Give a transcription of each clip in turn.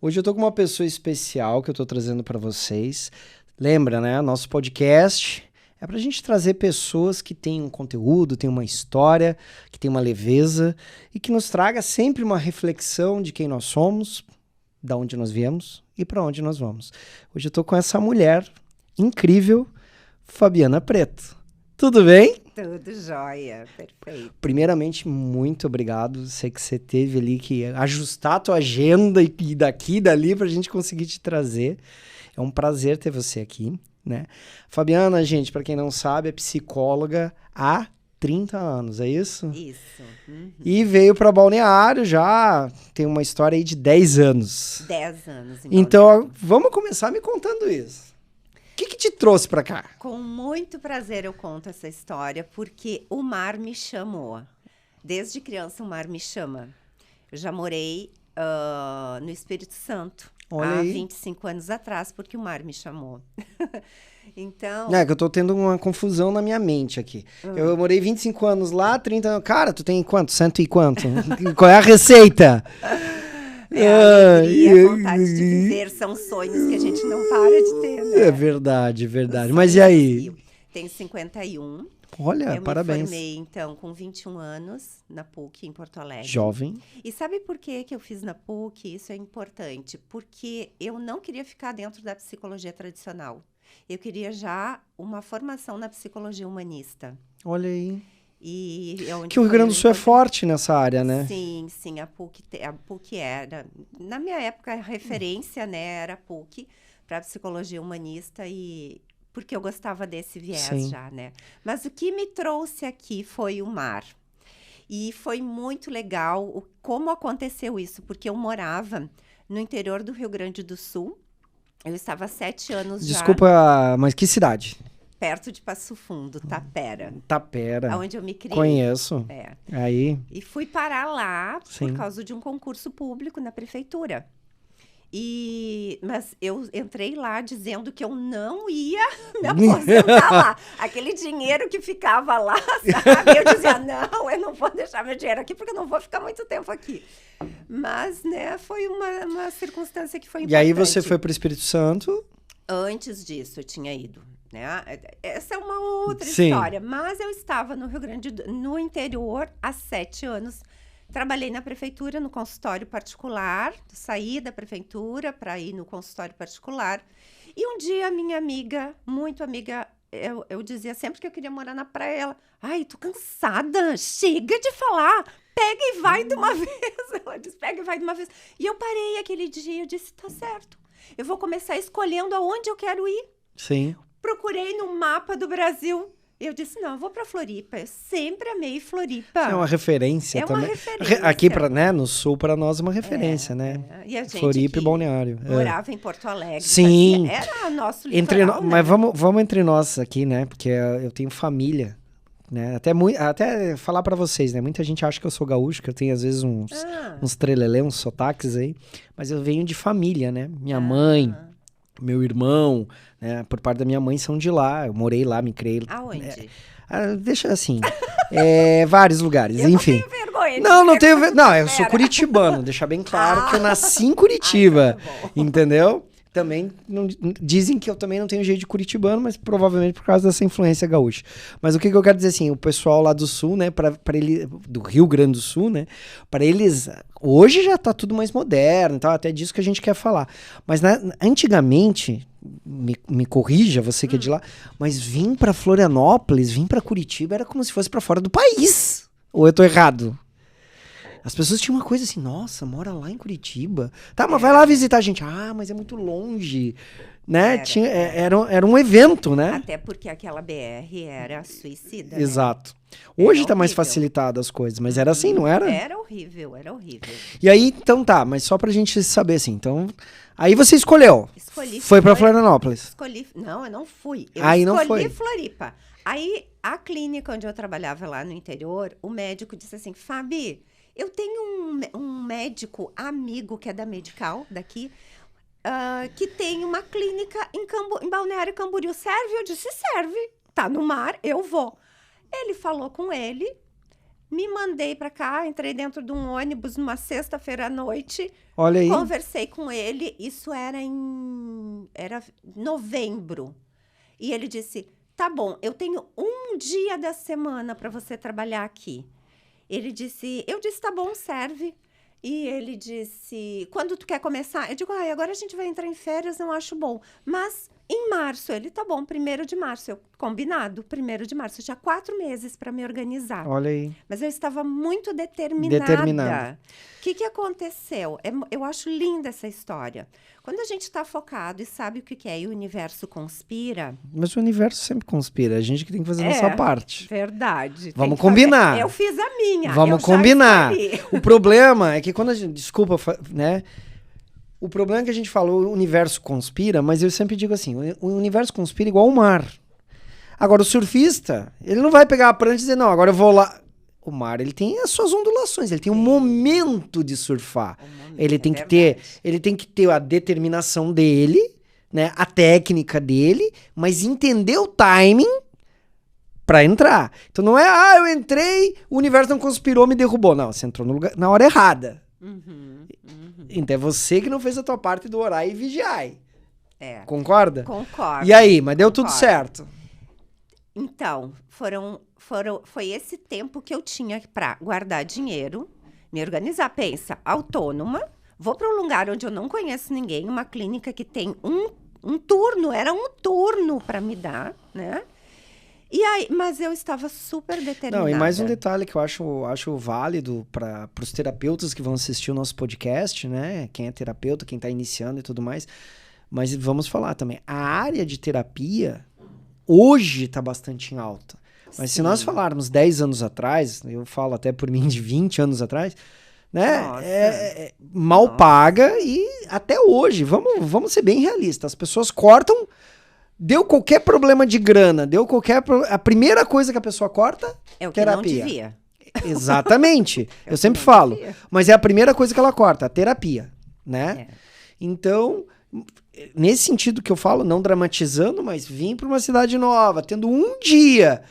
Hoje eu tô com uma pessoa especial que eu tô trazendo para vocês. Lembra, né? Nosso podcast é pra gente trazer pessoas que têm um conteúdo, têm uma história, que têm uma leveza e que nos traga sempre uma reflexão de quem nós somos, da onde nós viemos e para onde nós vamos. Hoje eu tô com essa mulher incrível, Fabiana Preto. Tudo bem? Tudo jóia, perfeito. Primeiramente, muito obrigado. Sei que você teve ali que ajustar a tua agenda e daqui e dali pra gente conseguir te trazer. É um prazer ter você aqui, né? Fabiana, gente, pra quem não sabe, é psicóloga há 30 anos, é isso? Isso. E veio pra Balneário já, tem uma história aí de 10 anos. 10 anos. Então, vamos começar me contando isso. O que te trouxe pra cá? Com muito prazer eu conto essa história, porque o mar me chamou. Desde criança o mar me chama. Eu já morei no Espírito Santo, Olha há aí. 25 anos atrás, porque o mar me chamou. Então... É que eu tô tendo uma confusão na minha mente aqui. Eu morei 25 anos lá, 30 anos... Cara, tu tem quanto? Cento e quanto? Qual é a receita? a alegria, a vontade de viver são sonhos que a gente não para de ter, né? É verdade, verdade. Mas e aí? Tenho 51. Olha, eu parabéns. Eu me formei, então, com 21 anos, na PUC, em Porto Alegre. Jovem. E sabe por que eu fiz na PUC? Isso é importante. Porque eu não queria ficar dentro da psicologia tradicional. Eu queria já uma formação na psicologia humanista. Olha aí. Que o Rio Grande do Sul é forte nessa área, né? Sim, sim. A PUC era... Na minha época, a referência, né, era a PUC para psicologia humanista porque eu gostava desse viés já, né? Mas o que me trouxe aqui foi o mar. E foi muito legal como aconteceu isso, porque eu morava no interior do Rio Grande do Sul. Eu estava há 7 anos Desculpa, mas que cidade? Perto de Passo Fundo, Tapera. Tapera. Onde eu me criei. Conheço. É. Aí. E fui parar lá por causa de um concurso público na prefeitura. Mas eu entrei lá dizendo que eu não ia me aposentar lá. Aquele dinheiro que ficava lá, sabe? Eu dizia, não, eu não vou deixar meu dinheiro aqui porque eu não vou ficar muito tempo aqui. Mas, né, foi uma circunstância que foi importante. E aí você foi para o Espírito Santo? Antes disso, eu tinha ido. Né? Essa é uma outra história. Mas eu estava no interior há 7 anos. Trabalhei na prefeitura, no consultório particular. Saí da prefeitura para ir no consultório particular. E um dia, minha amiga, muito amiga, eu dizia sempre que eu queria morar na praia. Ela, ai, tô cansada, chega de falar. Pega e vai de uma vez. Ela disse, pega e vai de uma vez. E eu parei aquele dia, eu disse, tá certo. Eu vou começar escolhendo aonde eu quero ir. Sim. Procurei no mapa do Brasil. Eu disse, não, eu vou para Floripa. Eu sempre amei Floripa. É uma referência também. É uma referência. Aqui, né, no sul, para nós, é uma referência, né? E a gente Floripa e Balneário. Morava em Porto Alegre. Sim. Era nosso litoral, né? Mas vamos entre nós aqui, né? Porque eu tenho família, né? Até falar para vocês, né? Muita gente acha que eu sou gaúcho, que eu tenho, às vezes, uns trelelê, uns sotaques aí. Mas eu venho de família, né? Minha mãe... Meu irmão, né, por parte da minha mãe, são de lá. Eu morei lá, me criei. Aonde? Deixa assim. Vários lugares, eu enfim. Não tenho vergonha. Não tenho vergonha. Não, eu sou curitibano. Deixar bem claro que eu nasci em Curitiba. Entendeu? Também dizem que eu também não tenho jeito de curitibano, mas provavelmente por causa dessa influência gaúcha. Mas o que eu quero dizer assim, o pessoal lá do sul, né, para ele do Rio Grande do Sul, né, para eles hoje já tá tudo mais moderno, tá? Até disso que a gente quer falar. Mas antigamente, me corrija, você que é de lá, mas vir para Florianópolis, vir para Curitiba era como se fosse para fora do país. Ou eu tô errado? As pessoas tinham uma coisa assim, nossa, mora lá em Curitiba. Tá, mas vai lá visitar a gente. Ah, mas é muito longe. Né? Era um evento, né? Até porque aquela BR era suicida. Exato. Né? Hoje tá mais facilitado as coisas, mas era assim, não era? Era horrível, era horrível. E aí, então tá, mas só pra gente saber assim, então... Aí você escolheu. Foi pra Florianópolis. Não, eu não fui. Não foi. Floripa. Aí, a clínica onde eu trabalhava lá no interior, o médico disse assim, Fabi... Eu tenho um médico amigo que é da Medical, daqui, que tem uma clínica em Balneário Camboriú. Serve? Eu disse, serve. Tá no mar, eu vou. Ele falou com ele, Me mandei para cá, entrei dentro de um ônibus numa sexta-feira à noite. Olha aí. Conversei com ele, isso era novembro. E ele disse, tá bom, eu tenho um dia da semana para você trabalhar aqui. Eu disse, tá bom, serve. E ele disse, quando tu quer começar? Eu digo, agora a gente vai entrar em férias, não acho bom. Mas em março, ele, tá bom, 1º de março. Eu, combinado, 1º de março. Eu tinha 4 meses para me organizar. Olha aí. Mas eu estava muito determinada. O que aconteceu? Eu acho linda essa história. Quando a gente está focado e sabe o que é e o universo conspira... Mas o universo sempre conspira. A gente que tem que fazer a nossa parte. Verdade. Vamos combinar. Eu fiz a minha. Vamos combinar. O problema é que quando a gente... Desculpa, né? O problema é que a gente fala, o universo conspira, mas eu sempre digo assim, o universo conspira igual o mar. Agora, o surfista, ele não vai pegar a prancha e dizer, não, agora eu vou lá... O mar, ele tem as suas ondulações, ele tem um momento de surfar. Ele tem que ter a determinação dele, né, a técnica dele, mas entender o timing pra entrar. Então não é, eu entrei, o universo não conspirou, me derrubou. Não, você entrou no lugar, na hora errada. Então é você que não fez a tua parte do orar e vigiar. Concorda? Concordo. E aí, mas deu tudo certo? Então, foi esse tempo que eu tinha para guardar dinheiro, me organizar, pensa, autônoma, vou para um lugar onde eu não conheço ninguém, uma clínica que tem um turno, era um turno para me dar, né? E aí, mas eu estava super determinada. Não, e mais um detalhe que eu acho válido para os terapeutas que vão assistir o nosso podcast, né? Quem é terapeuta, quem está iniciando e tudo mais. Mas vamos falar também, a área de terapia hoje está bastante em alta. Mas se nós falarmos 10 anos atrás, eu falo até por mim de 20 anos atrás, né? Mal paga e até hoje, vamos ser bem realistas, as pessoas cortam, deu qualquer problema de grana, a primeira coisa que a pessoa corta é o que terapia. Não devia. Exatamente, eu sempre falo, mas é a primeira coisa que ela corta, a terapia, né? Então... Nesse sentido que eu falo, não dramatizando, mas vim para uma cidade nova, tendo um dia,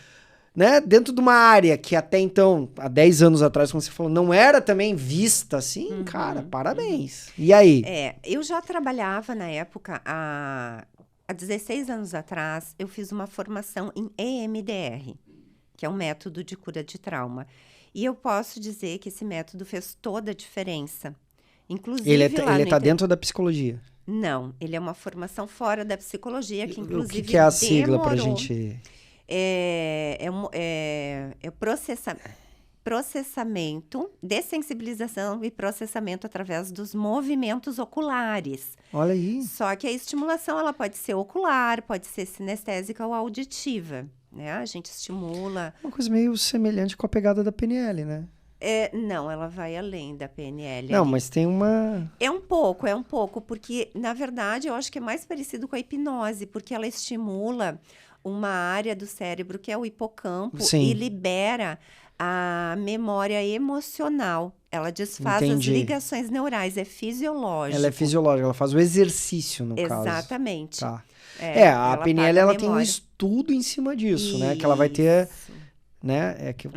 né, dentro de uma área que até então, há 10 anos atrás, como você falou, não era também vista assim, cara, parabéns. E aí? Eu já trabalhava na época, há 16 anos atrás, eu fiz uma formação em EMDR, que é um método de cura de trauma. E eu posso dizer que esse método fez toda a diferença. Inclusive, ele está dentro da psicologia? Não, ele é uma formação fora da psicologia, que inclusive o que é a sigla pra gente... processamento, dessensibilização e processamento através dos movimentos oculares. Olha aí. Só que a estimulação, ela pode ser ocular, pode ser sinestésica ou auditiva, né? A gente estimula... Uma coisa meio semelhante com a pegada da PNL, né? Não, ela vai além da PNL. Não, mas tem uma... É um pouco, porque, na verdade, eu acho que é mais parecido com a hipnose, porque ela estimula uma área do cérebro que é o hipocampo e libera a memória emocional. Ela desfaz as ligações neurais, é fisiológico. Ela é fisiológica, ela faz o exercício, no caso. Exatamente. Tá. A PNL, ela tem um estudo em cima disso, né? Que ela vai ter... Né? Que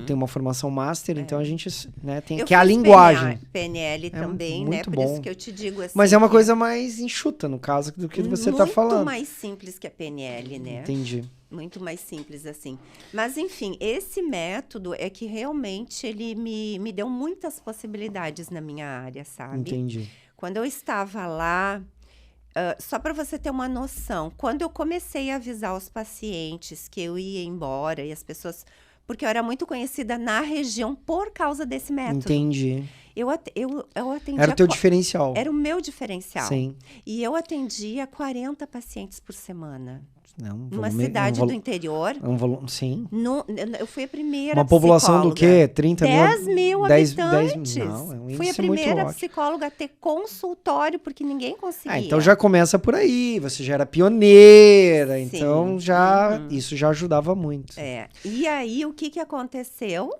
tem uma formação master, então a gente, né, tem que é a linguagem. PNL também, né? Por isso que eu te digo assim. Mas é uma coisa mais enxuta, no caso, do que você está falando. Muito mais simples que a PNL, né? Entendi. Muito mais simples assim. Mas, enfim, esse método é que realmente ele me deu muitas possibilidades na minha área, sabe? Entendi. Quando eu estava lá... só para você ter uma noção, quando eu comecei a avisar os pacientes que eu ia embora e as pessoas... Porque eu era muito conhecida na região por causa desse método. Entendi. Eu atendia... Era o teu diferencial. Era o meu diferencial. Sim. E eu atendia 40 pacientes por semana. Numa cidade do interior. Sim. Eu fui a primeira Uma população do quê? 30 mil? 10 mil habitantes. Não, é um fui a primeira psicóloga a ter consultório, porque ninguém conseguia. Então já começa por aí. Você já era pioneira, sim. Então isso já ajudava muito. E aí, o que aconteceu?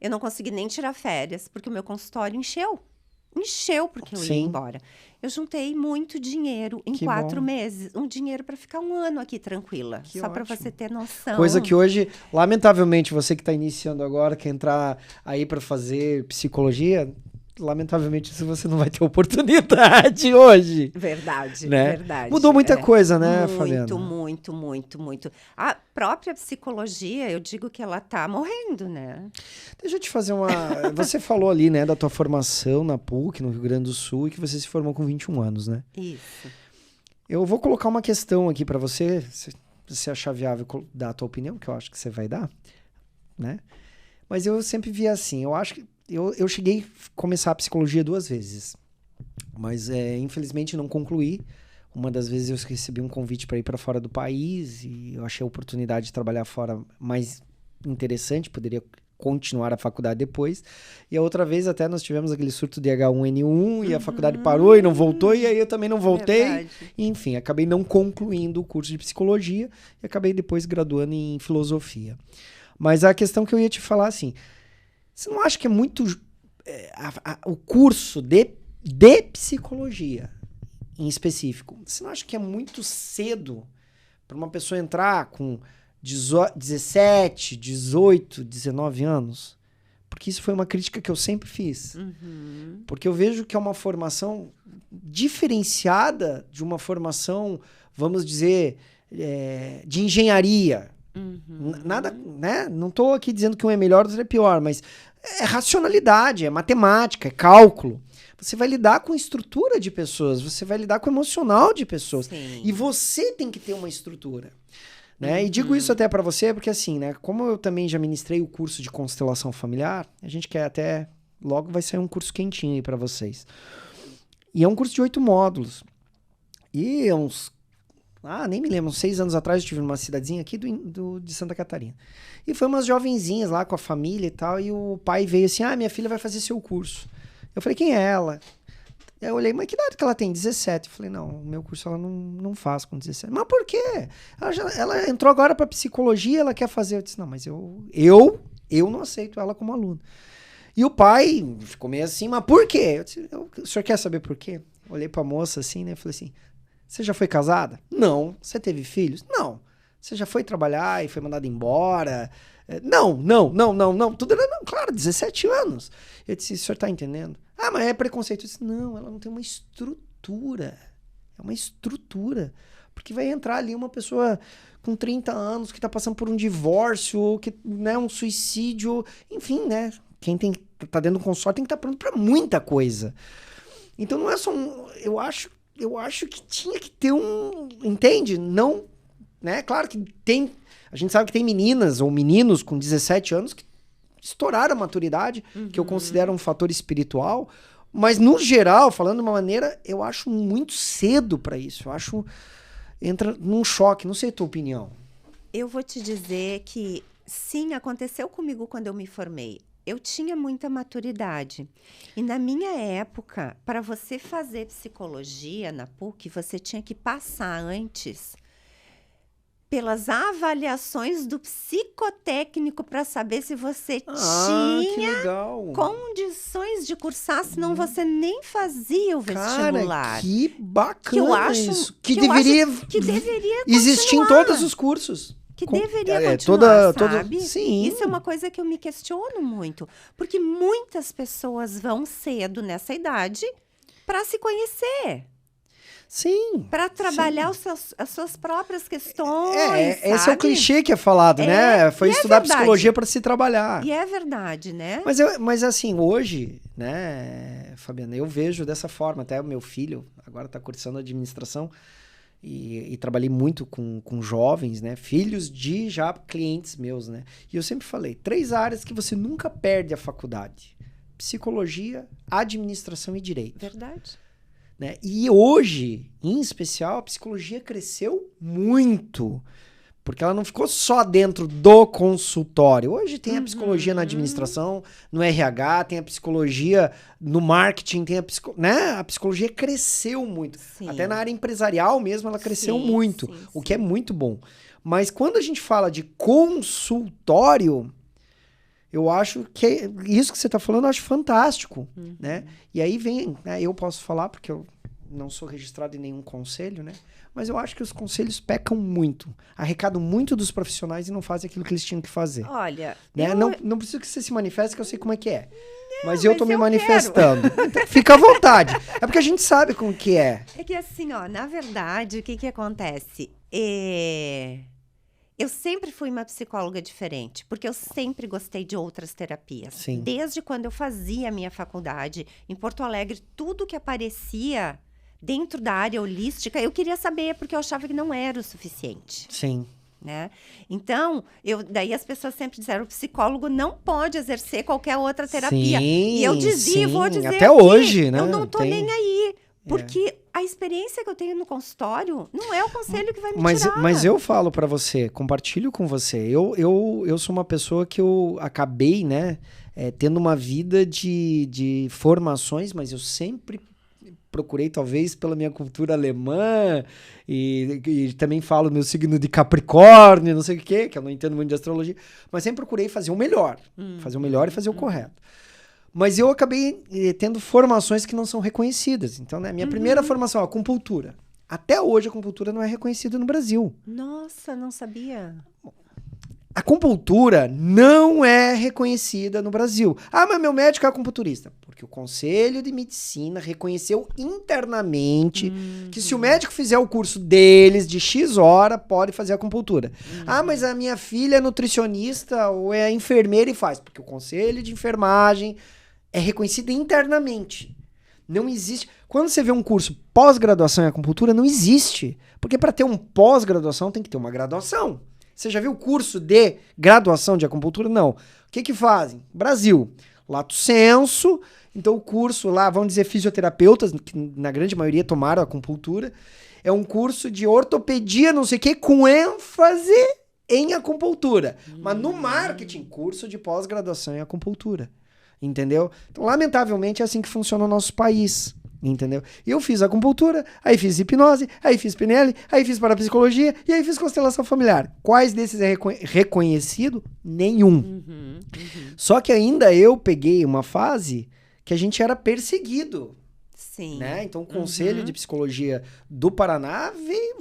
Eu não consegui nem tirar férias, porque o meu consultório encheu. encheu porque eu ia embora. Eu juntei muito dinheiro em 4 meses. Um dinheiro para ficar 1 ano aqui tranquila. Só para você ter noção. Coisa que hoje, lamentavelmente, você que está iniciando agora, quer entrar aí para fazer psicologia, lamentavelmente isso você não vai ter oportunidade hoje. Verdade, né? verdade. Mudou muita coisa, né, Fabiana? Muito. A própria psicologia, eu digo que ela tá morrendo, né? Deixa eu te fazer uma... Você falou ali, né, da tua formação na PUC, no Rio Grande do Sul, e que você se formou com 21 anos, né? Isso. Eu vou colocar uma questão aqui para você, se você achar viável dar a tua opinião, que eu acho que você vai dar, né? Mas eu sempre vi assim, eu acho que eu cheguei a começar a psicologia 2 vezes, mas infelizmente não concluí. Uma das vezes eu recebi um convite para ir para fora do país e eu achei a oportunidade de trabalhar fora mais interessante, poderia continuar a faculdade depois. E a outra vez até nós tivemos aquele surto de H1N1 e a faculdade parou e não voltou, e aí eu também não voltei. Verdade. Enfim, acabei não concluindo o curso de psicologia e acabei depois graduando em filosofia. Mas a questão que eu ia te falar assim, você não acha que é muito... o curso de psicologia, em específico, você não acha que é muito cedo para uma pessoa entrar com 17, 18, 19 anos? Porque isso foi uma crítica que eu sempre fiz. Uhum. Porque eu vejo que é uma formação diferenciada de uma formação, vamos dizer, de engenharia. Uhum. Nada, né? Não estou aqui dizendo que um é melhor, outro é pior, mas é racionalidade, é matemática, é cálculo. Você vai lidar com estrutura de pessoas, você vai lidar com o emocional de pessoas. Sim. E você tem que ter uma estrutura. Né? Uhum. E digo isso até para você porque assim, né? Como eu também já ministrei o curso de constelação familiar, a gente quer até... Logo vai sair um curso quentinho aí para vocês. E é um curso de 8 módulos. E nem me lembro, uns 6 anos atrás eu estive numa cidadezinha aqui de Santa Catarina. E foi umas jovenzinhas lá com a família e tal, e o pai veio assim, minha filha vai fazer seu curso. Eu falei, quem é ela? Eu olhei, mas que idade que ela tem? 17. Eu falei, não, o meu curso ela não faz com 17. Mas por quê? Ela entrou agora para psicologia, ela quer fazer. Eu disse, não, mas eu não aceito ela como aluna. E o pai ficou meio assim, mas por quê? Eu disse, o senhor quer saber por quê? Eu olhei pra moça assim, né? Eu falei assim, você já foi casada? Não. Você teve filhos? Não. Você já foi trabalhar e foi mandado embora? Não. Tudo era, claro, 17 anos. Eu disse, o senhor tá entendendo? Mas é preconceito. Eu disse, não, ela não tem uma estrutura. É uma estrutura. Porque vai entrar ali uma pessoa com 30 anos que tá passando por um divórcio, ou que, né, um suicídio, enfim, né? Quem tá dentro do consórcio tem que estar pronto pra muita coisa. Então não é só eu acho que tinha que ter entende? Não, né? Claro que tem, a gente sabe que tem meninas ou meninos com 17 anos que estouraram a maturidade, que eu considero um fator espiritual, mas no geral, falando de uma maneira, eu acho muito cedo para isso. Eu acho, entra num choque, não sei a tua opinião. Eu vou te dizer que sim, aconteceu comigo quando eu me formei. Eu tinha muita maturidade. E na minha época, para você fazer psicologia na PUC, você tinha que passar antes pelas avaliações do psicotécnico para saber se você tinha condições de cursar, senão você nem fazia o vestibular. Cara, que bacana isso. Que deveria existir em todos os cursos. Que deveria continuar, sabe? Sim. Isso é uma coisa que eu me questiono muito. Porque muitas pessoas vão cedo nessa idade para se conhecer. Sim. Para trabalhar as suas próprias questões. Esse é o clichê que é falado, né? Foi estudar psicologia para se trabalhar. E é verdade, né? Mas assim, hoje, né, Fabiana, eu vejo dessa forma. Até o meu filho agora está cursando administração. E trabalhei muito com jovens, né? Filhos de já clientes meus, né? E eu sempre falei, 3 áreas que você nunca perde a faculdade. Psicologia, administração e direito. Verdade. Né? E hoje, em especial, a psicologia cresceu muito. Porque ela não ficou só dentro do consultório. Hoje tem a psicologia na administração, no RH, tem a psicologia no marketing, tem né? A psicologia cresceu muito. Sim. Até na área empresarial mesmo ela cresceu muito, o que é muito bom. Mas quando a gente fala de consultório, Eu acho que isso que você está falando, eu acho fantástico, né? E aí vem, né, eu posso falar, porque eu não sou registrado em nenhum conselho, né? Mas eu acho que os conselhos pecam muito, arrecadam muito dos profissionais e não fazem aquilo que eles tinham que fazer. Olha, né? Não preciso que você se manifeste, que eu sei como é que é. Mas eu tô me manifestando. Então, fica à vontade. É porque a gente sabe como que é. É que assim, ó, na verdade, o que acontece? Eu sempre fui uma psicóloga diferente, porque eu sempre gostei de outras terapias. Sim. Desde quando eu fazia a minha faculdade, em Porto Alegre, tudo que aparecia dentro da área holística, eu queria saber, porque eu achava que não era o suficiente. Sim. Né? Então, daí as pessoas sempre disseram, o psicólogo não pode exercer qualquer outra terapia. Sim, e eu dizia, vou dizer até aqui, hoje, né? Eu não tô nem aí. Porque a experiência que eu tenho no consultório não é o conselho que vai me tirar. Mas eu falo pra você, compartilho com você. Eu sou uma pessoa que eu acabei, né, tendo uma vida de formações, mas eu sempre procurei, talvez, pela minha cultura alemã, e também falo meu signo de Capricórnio, não sei o que eu não entendo muito de astrologia, mas sempre procurei fazer o melhor. Fazer o melhor e fazer o correto. Mas eu acabei tendo formações que não são reconhecidas. Então, né, minha primeira formação, a acupuntura. Até hoje, a acupuntura não é reconhecida no Brasil. Nossa, não sabia. A acupuntura não é reconhecida no Brasil. Ah, mas meu médico é acupunturista. Porque o Conselho de Medicina reconheceu internamente que se o médico fizer o curso deles de X hora, pode fazer acupuntura. Ah, mas a minha filha é nutricionista ou é enfermeira e faz. Porque o Conselho de Enfermagem é reconhecido internamente. Não existe. Quando você vê um curso pós-graduação em acupuntura, não existe. Porque para ter um pós-graduação tem que ter uma graduação. Você já viu o curso de graduação de acupuntura? Não. O que fazem? Brasil. Lato sensu. Então o curso lá, vamos dizer, fisioterapeutas, que na grande maioria tomaram acupuntura, é um curso de ortopedia, não sei o que, com ênfase em acupuntura. Mas no marketing, curso de pós-graduação em acupuntura. Entendeu? Então, lamentavelmente, é assim que funciona o nosso país. Entendeu? E eu fiz acupuntura, aí fiz hipnose, aí fiz PNL, aí fiz parapsicologia e aí fiz constelação familiar. Quais desses é reconhecido? Nenhum. Só que ainda eu peguei uma fase que a gente era perseguido. Sim. Né? Então o Conselho de Psicologia do Paraná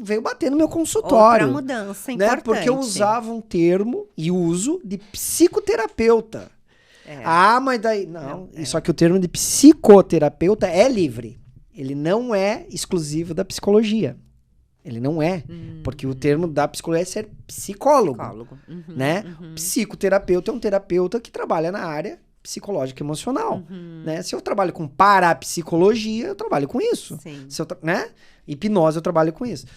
veio bater no meu consultório. Outra mudança né? importante. Porque eu usava um termo e uso de psicoterapeuta. Ah, mas daí... Não, só que o termo de psicoterapeuta é livre. Ele não é exclusivo da psicologia. Ele não é. Porque o termo da psicologia é ser psicólogo. Né? Psicoterapeuta é um terapeuta que trabalha na área psicológica e emocional. Né? Se eu trabalho com parapsicologia, eu trabalho com isso. Se eu né? Hipnose, eu trabalho com isso.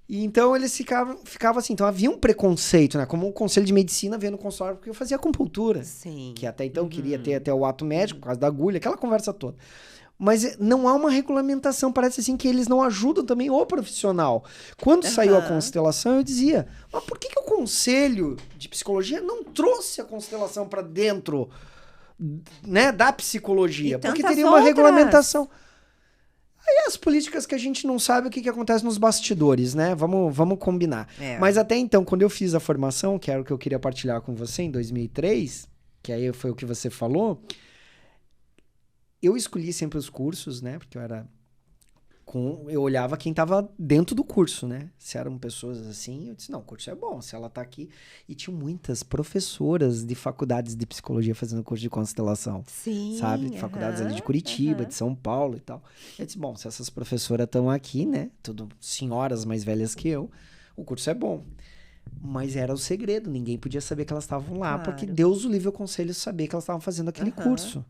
E então eles ficavam assim, então havia um preconceito, né? Como o Conselho de Medicina veio no consultório, porque eu fazia acupuntura. Sim. Que até então queria ter até o ato médico, por causa da agulha, aquela conversa toda. Mas não há uma regulamentação, parece assim que eles não ajudam também o profissional. Quando saiu a constelação, eu dizia, mas por que o Conselho de Psicologia não trouxe a constelação para dentro, né, da psicologia? Porque teria uma regulamentação. Aí as políticas que a gente não sabe o que acontece nos bastidores, né? Vamos combinar. Mas até então, quando eu fiz a formação, que era o que eu queria partilhar com você em 2003, que aí foi o que você falou, eu escolhi sempre os cursos, né? Porque eu olhava quem estava dentro do curso, né? Se eram pessoas assim, eu disse, não, o curso é bom, se ela tá aqui. E tinha muitas professoras de faculdades de psicologia fazendo curso de constelação. Sim. Sabe? De faculdades ali de Curitiba, de São Paulo e tal. Eu disse, bom, se essas professoras estão aqui, né? Tudo senhoras mais velhas que eu, o curso é bom. Mas era o segredo, ninguém podia saber que elas estavam lá, porque Deus o livre o conselho saber que elas estavam fazendo aquele curso.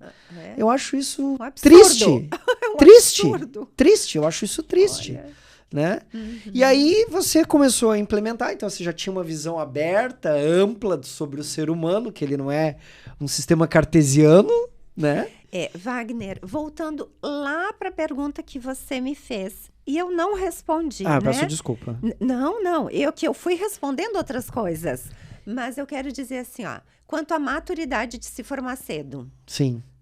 Eu acho isso triste. Triste, eu acho isso triste. Né? E aí você começou a implementar, então você já tinha uma visão aberta, ampla sobre o ser humano, que ele não é um sistema cartesiano, né? Wagner, voltando lá para a pergunta que você me fez, e eu não respondi, peço desculpa. Não, eu fui respondendo outras coisas, mas eu quero dizer assim, ó, quanto à maturidade de se formar cedo.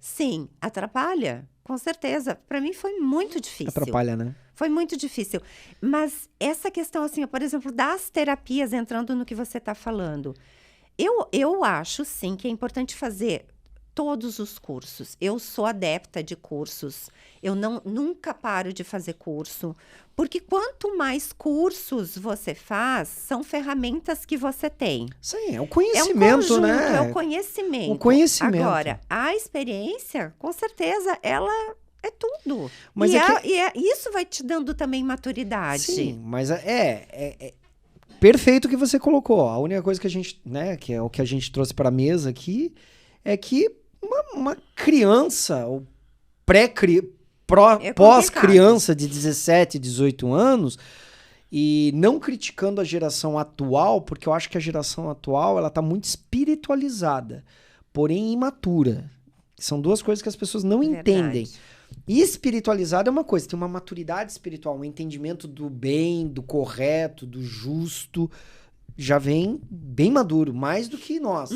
Sim, atrapalha, com certeza. Para mim foi muito difícil. Atrapalha, né? Foi muito difícil. Mas essa questão, assim, por exemplo, das terapias, entrando no que você está falando, Eu acho, sim, que é importante fazer todos os cursos. Eu sou adepta de cursos. Eu nunca paro de fazer curso. Porque quanto mais cursos você faz, são ferramentas que você tem. Sim, é o conhecimento, né? É o conhecimento. O conhecimento. Agora, a experiência, com certeza, ela é tudo. Mas isso vai te dando também maturidade. Sim, mas é perfeito o que você colocou. A única coisa que a gente, né, que é o que a gente trouxe para a mesa aqui, é que uma criança, ou pós-criança de 17, 18 anos, e não criticando a geração atual, porque eu acho que a geração atual ela tá muito espiritualizada, porém imatura. São duas coisas que as pessoas não entendem. E espiritualizado é uma coisa, tem uma maturidade espiritual, um entendimento do bem, do correto, do justo, já vem bem maduro, mais do que nós.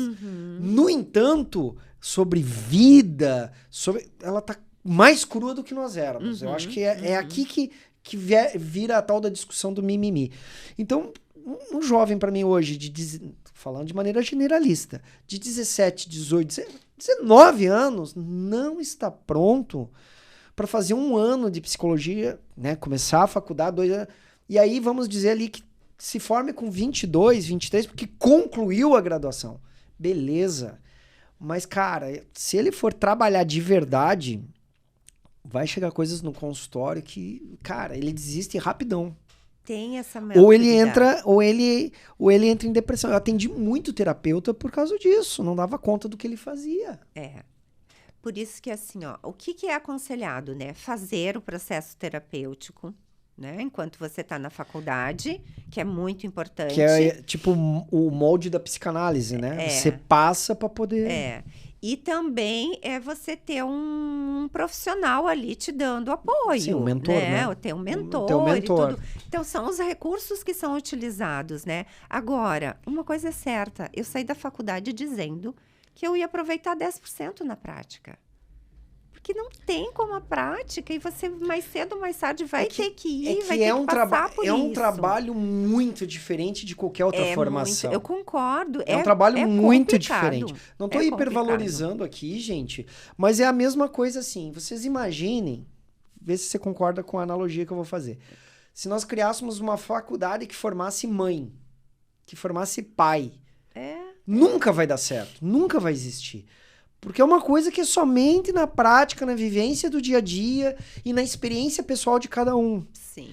No entanto, sobre vida, ela tá mais crua do que nós éramos. Eu acho que é aqui que vira a tal da discussão do mimimi. Então, um jovem para mim hoje, falando de maneira generalista, de 17, 18, 19 anos, não está pronto para fazer um ano de psicologia, né? Começar a faculdade, 2 anos, e aí vamos dizer ali que se forme com 22, 23, porque concluiu a graduação. Beleza. Mas, cara, se ele for trabalhar de verdade, vai chegar coisas no consultório que, cara, ele desiste rapidão. Tem essa ou ele entra em depressão. Eu atendi muito terapeuta por causa disso, não dava conta do que ele fazia. Por isso que, assim, ó, o que é aconselhado, né? Fazer o processo terapêutico, né? Enquanto você está na faculdade, que é muito importante. Que é tipo o molde da psicanálise, né? Você passa para poder... E também é você ter um profissional ali te dando apoio. Sim, um mentor, né? Ter um mentor. E tudo. Então, são os recursos que são utilizados, né? Agora, uma coisa é certa. Eu saí da faculdade dizendo que eu ia aproveitar 10% na prática. Porque não tem como a prática e você mais cedo ou mais tarde vai ter que ir, vai ter que passar por isso. É um trabalho muito diferente de qualquer outra formação. Eu concordo. É um trabalho muito complicado. diferente. Não estou hipervalorizando aqui, gente, mas é a mesma coisa assim. Vocês imaginem, vê se você concorda com a analogia que eu vou fazer. Se nós criássemos uma faculdade que formasse mãe, que formasse pai, nunca vai dar certo, nunca vai existir. Porque é uma coisa que é somente na prática, na vivência do dia a dia e na experiência pessoal de cada um. Sim.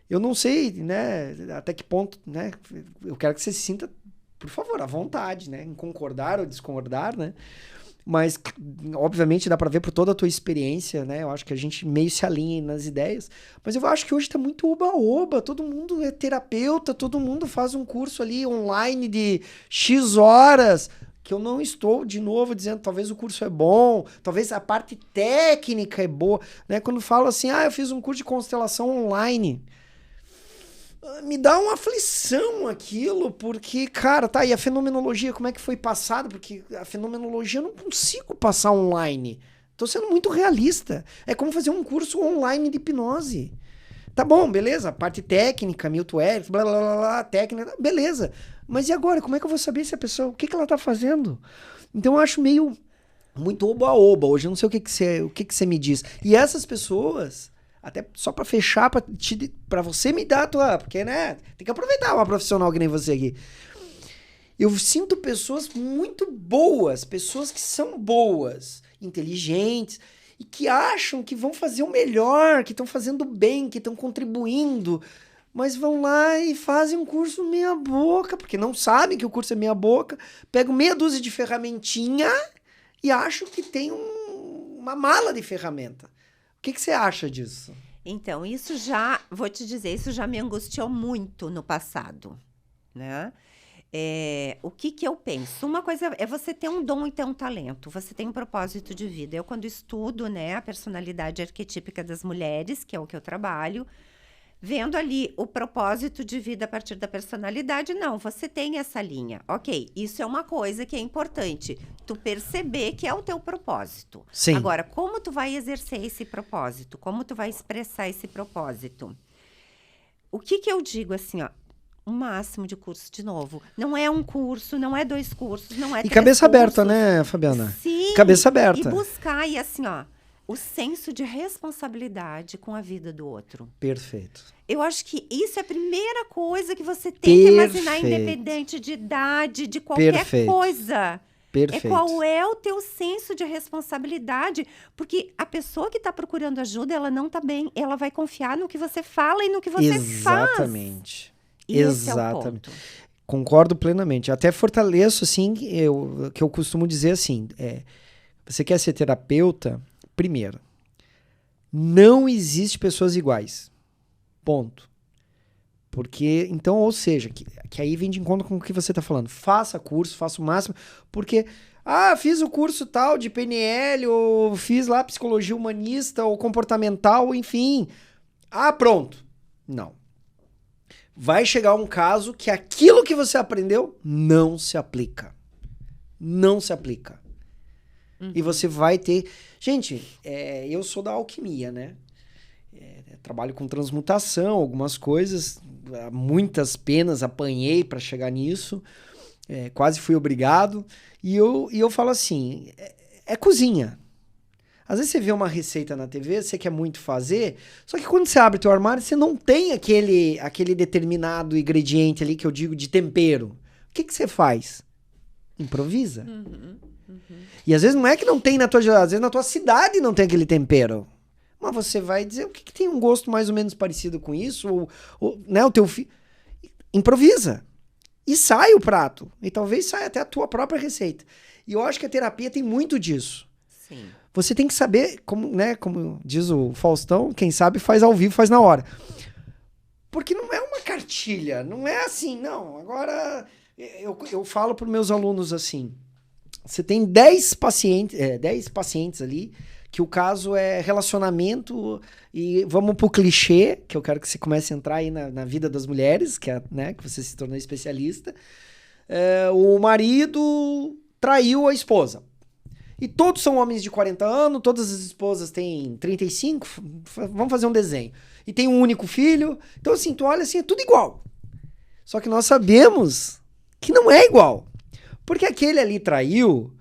Eu não sei, né, até que ponto, né, eu quero que você se sinta, por favor, à vontade, né, em concordar ou discordar, né, mas, obviamente, dá pra ver por toda a tua experiência, né, eu acho que a gente meio se alinha nas ideias, mas eu acho que hoje tá muito oba-oba, todo mundo é terapeuta, todo mundo faz um curso ali online de X horas, que eu não estou, de novo, dizendo talvez o curso é bom, talvez a parte técnica é boa, né? Quando falo assim, eu fiz um curso de constelação online, me dá uma aflição aquilo, porque, cara, tá, e a fenomenologia, como é que foi passada? Porque a fenomenologia eu não consigo passar online. Tô sendo muito realista. É como fazer um curso online de hipnose. Tá bom, beleza, a parte técnica, Milton Erickson, blá, blá, blá, blá, técnica, beleza. Mas e agora? Como é que eu vou saber se a pessoa... O que ela tá fazendo? Então eu acho meio... Muito oba-oba. Hoje eu não sei o que você me diz. E essas pessoas... Até só pra fechar, pra você me dar a tua... Porque, né? Tem que aproveitar uma profissional que nem você aqui. Eu sinto pessoas muito boas. Pessoas que são boas. Inteligentes. E que acham que vão fazer o melhor. Que estão fazendo bem. Que estão contribuindo. Mas vão lá e fazem um curso meia boca, porque não sabem que o curso é meia boca, pegam meia dúzia de ferramentinha e acham que tem uma mala de ferramenta. O que você acha disso? Então, vou te dizer, isso já me angustiou muito no passado, né? O que eu penso? Uma coisa é você ter um dom e ter um talento, você tem um propósito de vida. Eu, quando estudo, né, a personalidade arquetípica das mulheres, que é o que eu trabalho, vendo ali o propósito de vida a partir da personalidade, não, você tem essa linha. Ok, isso é uma coisa que é importante, tu perceber que é o teu propósito. Sim. Agora, como tu vai exercer esse propósito? Como tu vai expressar esse propósito? O que eu digo assim, ó, o máximo de curso de novo. Não é um curso, não é 2 cursos, não é 3 cabeça aberta, cursos. né, Fabiana? Sim. Cabeça aberta. E buscar, e assim, ó, o senso de responsabilidade com a vida do outro. Perfeito. Eu acho que isso é a primeira coisa que você tem que imaginar, independente de idade, de qualquer coisa. Perfeito. É qual é o teu senso de responsabilidade. Porque a pessoa que está procurando ajuda, ela não está bem. Ela vai confiar no que você fala e no que você faz. Exatamente. Exatamente. É o ponto. Concordo plenamente. Até fortaleço, assim, que eu costumo dizer assim, você quer ser terapeuta? Primeiro, não existe pessoas iguais. Ponto. Porque, então, ou seja, que aí vem de encontro com o que você está falando. Faça curso, faça o máximo, porque, fiz o curso tal de PNL, ou fiz lá psicologia humanista, ou comportamental, enfim. Pronto. Não. Vai chegar um caso que aquilo que você aprendeu não se aplica. Não se aplica. E você vai ter... Gente, eu sou da alquimia, né? Trabalho com transmutação, algumas coisas, muitas penas apanhei para chegar nisso, quase fui obrigado. E eu falo assim, cozinha. Às vezes você vê uma receita na TV, você quer muito fazer, só que quando você abre teu armário, você não tem aquele determinado ingrediente ali que eu digo de tempero. O que você faz? Improvisa. E às vezes não é que não tem às vezes na tua cidade não tem aquele tempero. Mas você vai dizer o que tem um gosto mais ou menos parecido com isso, ou né, o teu filho. Improvisa. E sai o prato. E talvez saia até a tua própria receita. E eu acho que a terapia tem muito disso. Sim. Você tem que saber, como diz o Faustão, quem sabe faz ao vivo, faz na hora. Porque não é uma cartilha, não é assim, não. Agora, eu falo para os meus alunos assim, você tem 10 pacientes ali, que o caso é relacionamento, e vamos pro clichê, que eu quero que você comece a entrar aí na vida das mulheres, que você se tornou especialista. O marido traiu a esposa. E todos são homens de 40 anos, todas as esposas têm 35, vamos fazer um desenho. E tem um único filho, então assim, tu olha assim, é tudo igual. Só que nós sabemos que não é igual. Porque aquele ali traiu,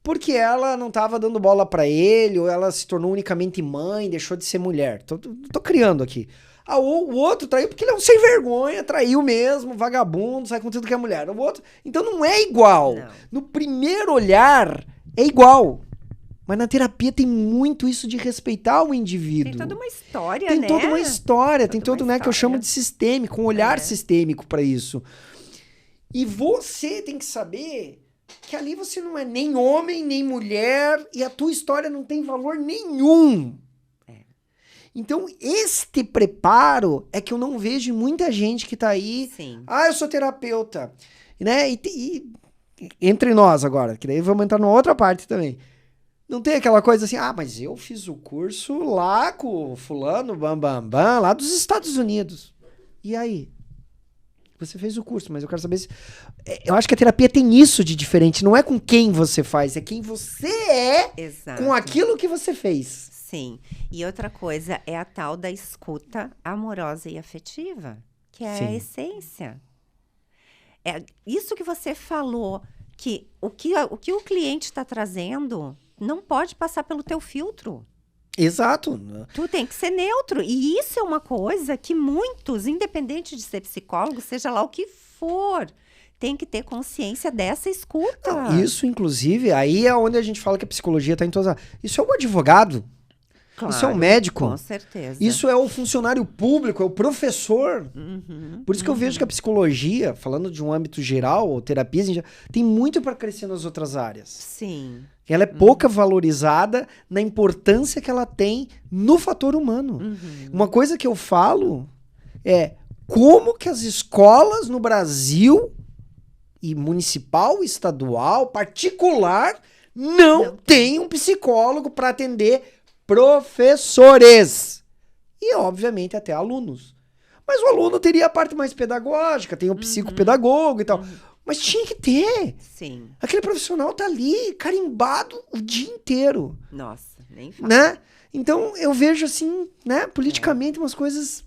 porque ela não estava dando bola pra ele, ou ela se tornou unicamente mãe, deixou de ser mulher. Tô criando aqui. O outro traiu porque ele é um sem vergonha, traiu mesmo, vagabundo, sai com tudo que é mulher. O outro, então não é igual. Não. No primeiro olhar, é igual. Mas na terapia tem muito isso de respeitar o indivíduo. Tem toda uma história, né? Tem toda uma história, tem todo, né, que eu chamo de sistêmico, um olhar sistêmico pra isso. E você tem que saber que ali você não é nem homem, nem mulher, e a tua história não tem valor nenhum. Então, este preparo é que eu não vejo muita gente que tá aí. Sim. Eu sou terapeuta. Né? E entre nós agora, que daí vamos entrar numa outra parte também. Não tem aquela coisa assim, mas eu fiz o curso lá com o fulano, bam, lá dos Estados Unidos. E aí? Você fez o curso, mas eu quero saber se... Eu acho que a terapia tem isso de diferente. Não é com quem você faz, é quem você é. Exato. Com aquilo que você fez. Sim. E outra coisa é a tal da escuta amorosa e afetiva, que é a essência. É isso que você falou, que o que o cliente está trazendo não pode passar pelo teu filtro. Exato. Tu tem que ser neutro. E isso é uma coisa que muitos, independente de ser psicólogo, seja lá o que for, tem que ter consciência dessa escuta. Isso, inclusive, aí é onde a gente fala que a psicologia está em todas as... Isso é o advogado. Claro, isso é o médico. Com certeza. Isso é o funcionário público, é o professor. Por isso que eu vejo que a psicologia, falando de um âmbito geral, ou terapias, tem muito para crescer nas outras áreas. Sim. Ela é pouca valorizada na importância que ela tem no fator humano. Uma coisa que eu falo é como que as escolas no Brasil, e municipal, estadual, particular, não tem um psicólogo para atender professores. E, obviamente, até alunos. Mas o aluno teria a parte mais pedagógica, tem o psicopedagogo e tal. Mas tinha que ter. Sim. Aquele profissional tá ali, carimbado o dia inteiro. Nossa, nem fala. Né? Então, eu vejo assim, né, politicamente umas coisas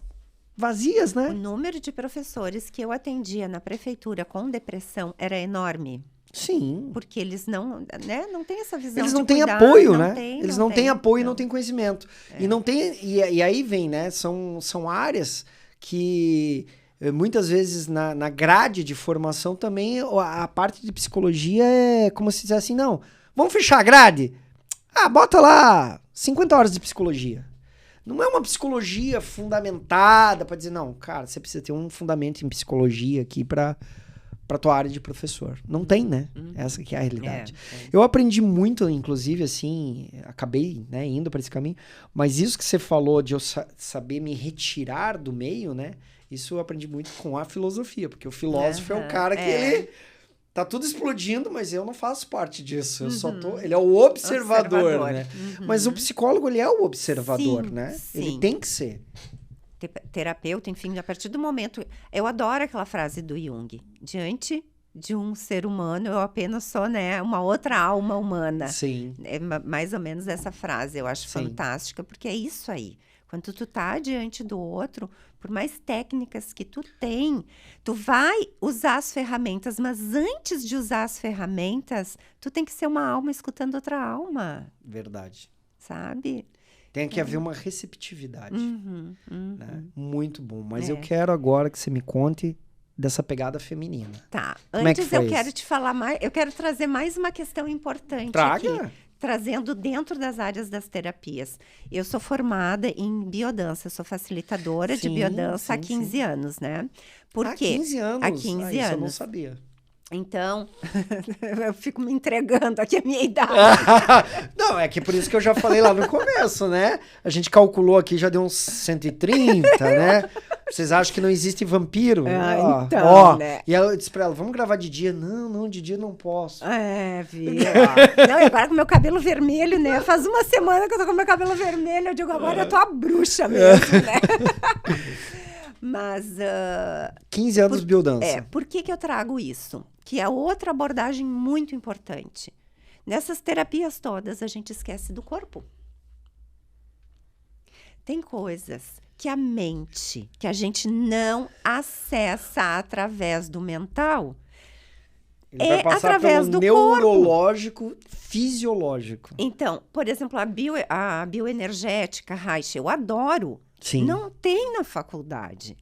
vazias, né? O número de professores que eu atendia na prefeitura com depressão era enorme. Sim. Porque eles não têm essa visão Eles de não têm cuidar, apoio, não né? tem, Eles não não têm tem, apoio e não. não têm conhecimento. E aí vem, né? São áreas que muitas vezes na grade de formação também a parte de psicologia é como se dissesse assim, não, vamos fechar a grade? Ah, bota lá 50 horas de psicologia. Não é uma psicologia fundamentada para dizer, não, cara, você precisa ter um fundamento em psicologia aqui para tua área de professor. Não tem, né? Essa que é a realidade. Eu aprendi muito, inclusive, assim, acabei, né, indo para esse caminho, mas isso que você falou de eu saber me retirar do meio, né? Isso eu aprendi muito com a filosofia, porque o filósofo é o cara que ele tá tudo explodindo, mas eu não faço parte disso. Eu só tô, ele é o observador. Né? Mas o psicólogo, ele é o observador, sim, né? Sim. Ele tem que ser. Terapeuta, enfim, a partir do momento... Eu adoro aquela frase do Jung. Diante de um ser humano, eu apenas sou, né, uma outra alma humana. Sim. É mais ou menos essa frase. Eu acho fantástica, porque é isso aí. Quando tu tá diante do outro, por mais técnicas que tu tem, tu vai usar as ferramentas, mas antes de usar as ferramentas, tu tem que ser uma alma escutando outra alma. Verdade. Sabe? Tem que haver uma receptividade. Né? Muito bom. Mas eu quero agora que você me conte dessa pegada feminina. Tá. Como Antes eu quero isso? te falar mais, eu quero trazer mais uma questão importante Traga. aqui, trazendo dentro das áreas das terapias. Eu sou formada em biodança, eu sou facilitadora de biodança há 15 anos, né? Por quê? 15 anos? Há 15 anos. Isso eu não sabia. Então, eu fico me entregando aqui a minha idade. Não, é que por isso que eu já falei lá no começo, né? A gente calculou aqui, já deu uns 130, né? Vocês acham que não existe vampiro? Então, né? E eu disse pra ela, vamos gravar de dia? Não, de dia não posso. Viu? Não, e agora com meu cabelo vermelho, né? Faz uma semana que eu tô com meu cabelo vermelho, eu digo, agora eu tô a bruxa mesmo, né? Mas... 15 anos biodança. Por que eu trago isso? Que é outra abordagem muito importante. Nessas terapias todas, a gente esquece do corpo. Tem coisas que a mente, que a gente não acessa através do mental, Ele vai passar através pelo do neurológico, fisiológico. Então, por exemplo, a bioenergética, Reich, eu adoro. Sim. Não tem na faculdade.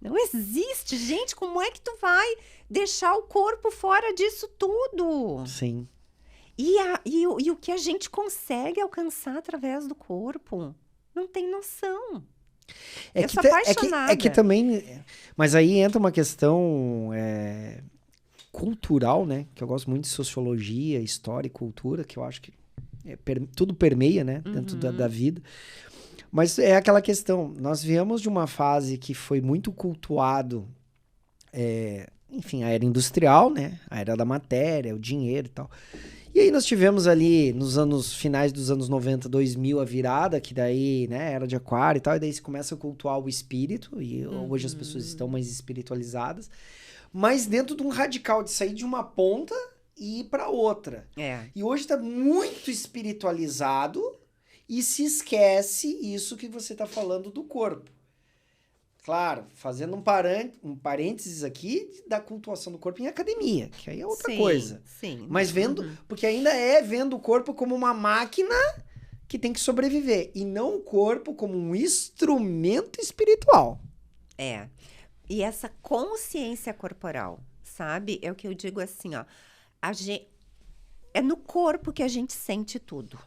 Não existe. Gente, como é que tu vai deixar o corpo fora disso tudo? Sim. E o que a gente consegue alcançar através do corpo? Não tem noção. Eu sou apaixonada. É que também... Mas aí entra uma questão cultural, né? Que eu gosto muito de sociologia, história e cultura, que eu acho que tudo permeia, né? Dentro da vida. Mas é aquela questão, nós viemos de uma fase que foi muito cultuado, enfim, a era industrial, né? A era da matéria, o dinheiro e tal. E aí nós tivemos ali, nos finais dos anos 90, 2000, a virada, que daí, né, era de aquário e tal, e daí se começa a cultuar o espírito, e hoje as pessoas estão mais espiritualizadas, mas dentro de um radical de sair de uma ponta e ir para outra. E hoje está muito espiritualizado, e se esquece isso que você está falando do corpo. Claro, fazendo um parênteses aqui da cultuação do corpo em academia, que aí é outra coisa. Sim. Mas porque ainda vendo o corpo como uma máquina que tem que sobreviver, e não o corpo como um instrumento espiritual. E essa consciência corporal, sabe? É o que eu digo assim, ó. É no corpo que a gente sente tudo.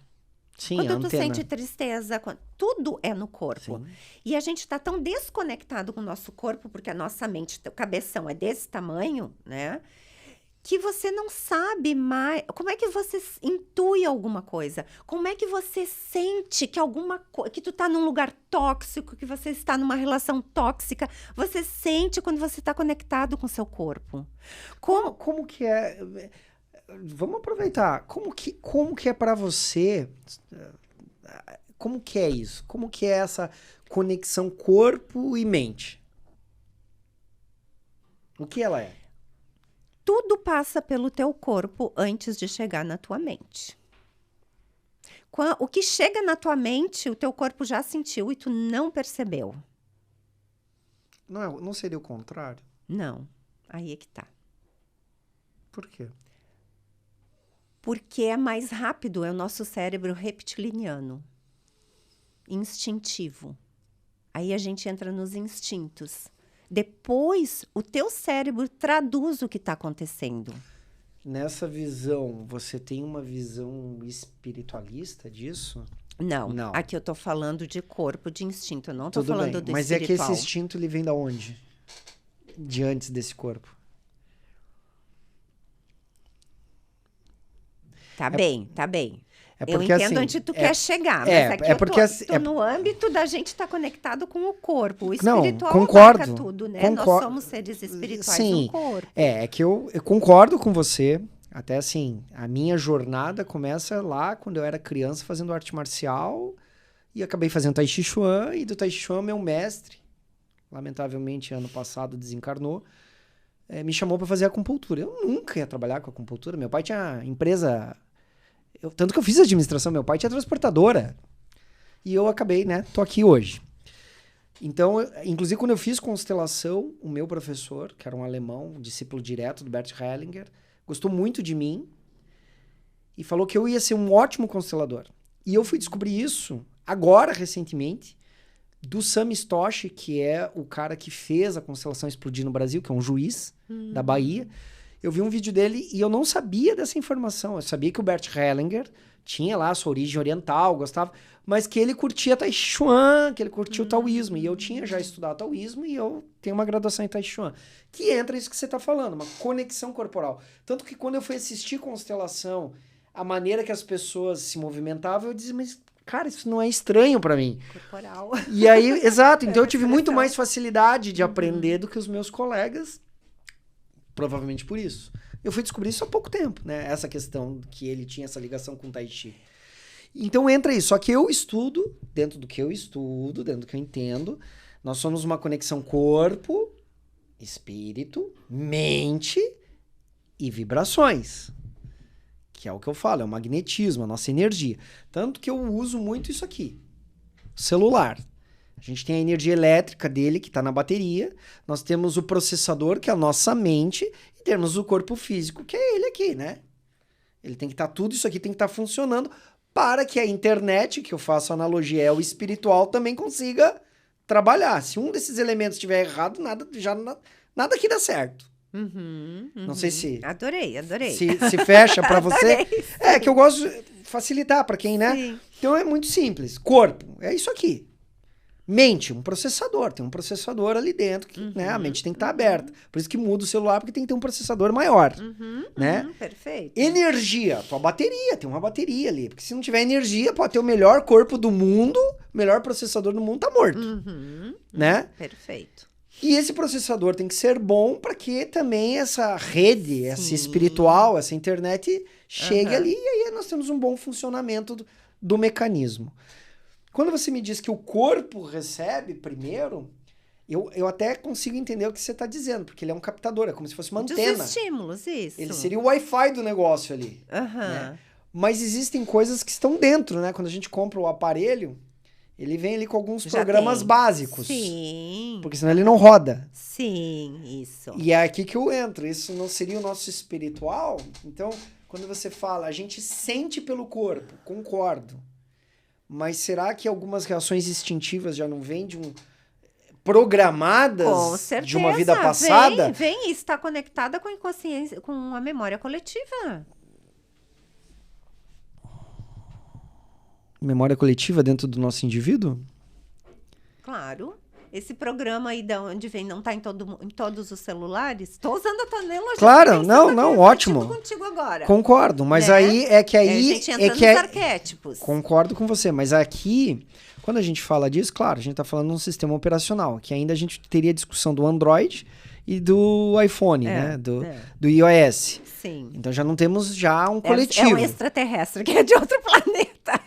Sim, quando tu sente tristeza, tudo é no corpo. Sim. E a gente tá tão desconectado com o nosso corpo, porque a nossa mente, o cabeção é desse tamanho, né? Que você não sabe mais... Como é que você intui alguma coisa? Como é que você sente que que tu tá num lugar tóxico, que você está numa relação tóxica? Você sente quando você tá conectado com o seu corpo. Como que é... Vamos aproveitar. Como que é para você? Como que é isso? Como que é essa conexão corpo e mente? O que ela é? Tudo passa pelo teu corpo antes de chegar na tua mente. O que chega na tua mente, o teu corpo já sentiu e tu não percebeu. Não seria o contrário? Não. Aí é que tá. Por quê? Porque é mais rápido, é o nosso cérebro reptiliano. Instintivo. Aí a gente entra nos instintos. Depois, o teu cérebro traduz o que está acontecendo. Nessa visão, você tem uma visão espiritualista disso? Não. Aqui eu estou falando de corpo, de instinto. Eu não estou Tudo falando bem, do mas espiritual. é que esse instinto, ele vem da onde? De antes desse corpo. Tá bem. É porque, eu entendo assim, onde tu quer chegar, mas tô no âmbito da gente estar conectado com o corpo. O espiritual concordo, abarca tudo, né? Nós somos seres espirituais no corpo. É que eu concordo com você. Até assim, a minha jornada começa lá quando eu era criança fazendo arte marcial e acabei fazendo Tai Chi Chuan, e do Tai Chi Chuan meu mestre, lamentavelmente ano passado desencarnou, me chamou para fazer acupuntura. Eu nunca ia trabalhar com acupuntura. Meu pai tinha empresa... tanto que eu fiz administração, meu pai tinha transportadora. E eu acabei, né? Tô aqui hoje. Então, inclusive quando eu fiz constelação, o meu professor, que era um alemão, um discípulo direto do Bert Hellinger, gostou muito de mim e falou que eu ia ser um ótimo constelador. E eu fui descobrir isso agora, recentemente, do Sami Stoshi, que é o cara que fez a constelação explodir no Brasil, que é um juiz da Bahia. Eu vi um vídeo dele e eu não sabia dessa informação. Eu sabia que o Bert Hellinger tinha lá a sua origem oriental, gostava, mas que ele curtia Tai Chi Chuan, que ele curtia o taoísmo. E eu tinha já estudado taoísmo e eu tenho uma graduação em Tai Chi Chuan. Que entra isso que você está falando, uma conexão corporal. Tanto que quando eu fui assistir constelação, a maneira que as pessoas se movimentavam, eu dizia, mas cara, isso não é estranho para mim. Corporal. E aí, exato, então eu tive muito mais facilidade de aprender do que os meus colegas. Provavelmente por isso. Eu fui descobrir isso há pouco tempo, né? Essa questão que ele tinha essa ligação com o Tai Chi. Então entra isso. Só que eu estudo, dentro do que eu entendo, nós somos uma conexão corpo, espírito, mente e vibrações. Que é o que eu falo, é o magnetismo, a nossa energia. Tanto que eu uso muito isso aqui. Celular. A gente tem a energia elétrica dele, que está na bateria. Nós temos o processador, que é a nossa mente. E temos o corpo físico, que é ele aqui, né? Ele tem que estar, tudo isso aqui tem que estar funcionando para que a internet, que eu faço analogia, é o espiritual, também consiga trabalhar. Se um desses elementos estiver errado, nada aqui dá certo. Não sei se... Adorei. Se fecha para você. Adorei, é que eu gosto de facilitar para quem, né? Sim. Então é muito simples. Corpo, é isso aqui. Mente, um processador. Tem um processador ali dentro, que, né, a mente tem que estar aberta. Por isso que muda o celular, porque tem que ter um processador maior. Né? Perfeito. Energia, tua bateria, tem uma bateria ali. Porque se não tiver energia, pode ter o melhor corpo do mundo, o melhor processador do mundo tá morto. Né? Perfeito. E esse processador tem que ser bom para que também essa rede, essa espiritual, essa internet chegue ali, e aí nós temos um bom funcionamento do mecanismo. Quando você me diz que o corpo recebe primeiro, eu até consigo entender o que você está dizendo, porque ele é um captador, é como se fosse uma antena. Dos estímulos, isso. Ele seria o Wi-Fi do negócio ali. Né? Mas existem coisas que estão dentro, né? Quando a gente compra o aparelho, ele vem ali com alguns programas básicos. Sim. Porque senão ele não roda. Sim, isso. E é aqui que eu entro. Isso não seria o nosso espiritual? Então, quando você fala, a gente sente pelo corpo, concordo. Mas será que algumas reações instintivas já não vêm programadas com certeza, de uma vida passada? Vem e está conectada com a inconsciência, com a memória coletiva. Memória coletiva dentro do nosso indivíduo? Claro. Esse programa aí de onde vem não está em todos os celulares? Estou usando a tua analogia. Claro, não, ótimo. Contigo agora. Concordo, mas né? aí é que aí... a gente entra nos arquétipos. Concordo com você, mas aqui, quando a gente fala disso, claro, a gente está falando de um sistema operacional, que ainda a gente teria discussão do Android e do iPhone, né? Do iOS. Sim. Então já não temos um coletivo. É um extraterrestre que é de outro planeta.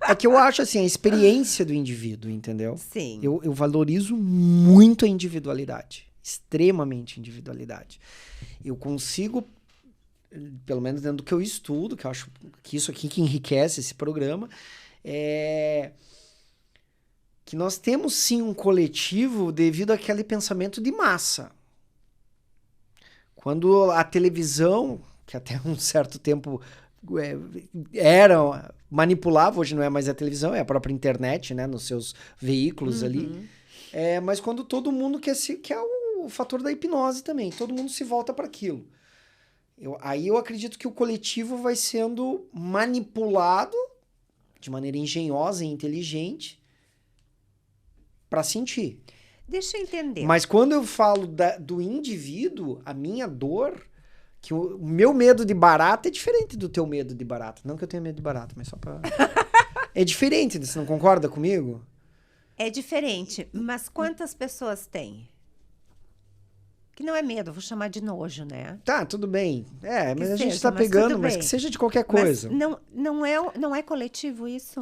É que eu acho, assim, a experiência do indivíduo, entendeu? Sim. Eu valorizo muito a individualidade. Extremamente a individualidade. Eu consigo, pelo menos dentro do que eu estudo, que eu acho que isso aqui que enriquece esse programa, que nós temos sim um coletivo devido àquele pensamento de massa. Quando a televisão, que até um certo tempo manipulava, hoje não é mais a televisão, é a própria internet, né, nos seus veículos ali. Mas quando todo mundo que é o fator da hipnose também, todo mundo se volta para aquilo. Aí eu acredito que o coletivo vai sendo manipulado de maneira engenhosa e inteligente para sentir. Deixa eu entender. Mas quando eu falo do indivíduo, a minha dor, que o meu medo de barata é diferente do teu medo de barata. Não que eu tenha medo de barata, mas só pra... É diferente, você não concorda comigo? É diferente, mas quantas pessoas têm? Que não é medo, vou chamar de nojo, né? Tá, tudo bem. Mas a gente tá pegando, mas que seja de qualquer coisa. Mas não é coletivo isso?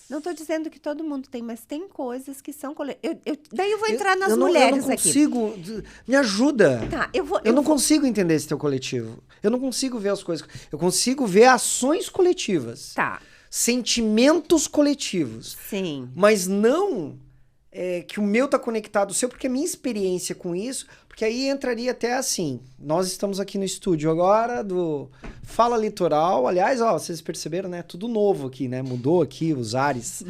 Não tô dizendo que todo mundo tem, mas tem coisas que são coletivas. Daí eu vou entrar nas mulheres aqui. Eu não consigo... Me ajuda. Tá, eu não consigo entender esse teu coletivo. Eu não consigo ver as coisas. Eu consigo ver ações coletivas. Tá. Sentimentos coletivos. Sim. Mas não que o meu tá conectado ao seu, porque a minha experiência com isso... Porque aí entraria até assim... Nós estamos aqui no estúdio agora do Fala Litoral. Aliás, vocês perceberam, né? Tudo novo aqui, né? Mudou aqui os ares.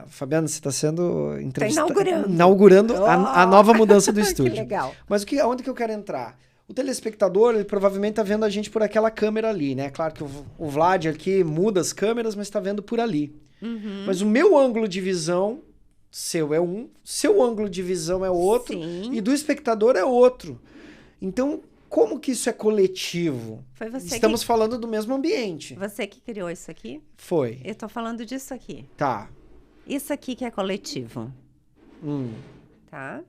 Fabiana, você está sendo entrevistada... Tá inaugurando a nova mudança do estúdio. Que legal. Mas aonde que eu quero entrar? O telespectador, ele provavelmente tá vendo a gente por aquela câmera ali, né? Claro que o Vlad aqui muda as câmeras, mas tá vendo por ali. Mas o meu ângulo de visão... Seu é um, seu ângulo de visão é outro, Sim. E do espectador é outro. Então, como que isso é coletivo? Foi você Estamos falando do mesmo ambiente. Você que criou isso aqui? Foi. Eu tô falando disso aqui. Tá. Isso aqui que é coletivo. Tá?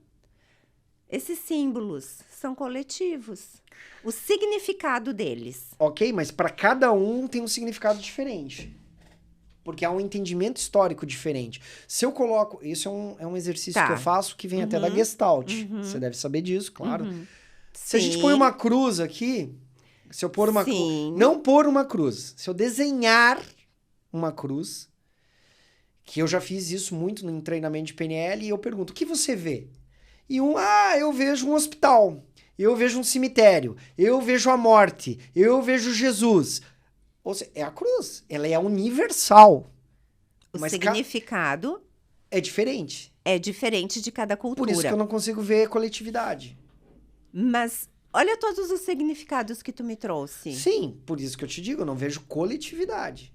Esses símbolos são coletivos. O significado deles. Ok, mas para cada um tem um significado diferente. Porque há um entendimento histórico diferente. Se eu coloco... Isso é um exercício que eu faço que vem até da Gestalt. Você deve saber disso, claro. Se a gente põe uma cruz aqui... Se eu pôr uma cruz... Não pôr uma cruz. Se eu desenhar uma cruz... Que eu já fiz isso muito no treinamento de PNL. E eu pergunto, o que você vê? E eu vejo um hospital. Eu vejo um cemitério. Eu vejo a morte. Eu vejo Jesus... Ou seja, é a cruz. Ela é universal. O significado... É diferente. É diferente de cada cultura. Por isso que eu não consigo ver coletividade. Mas olha todos os significados que tu me trouxe. Sim, por isso que eu te digo, eu não vejo coletividade.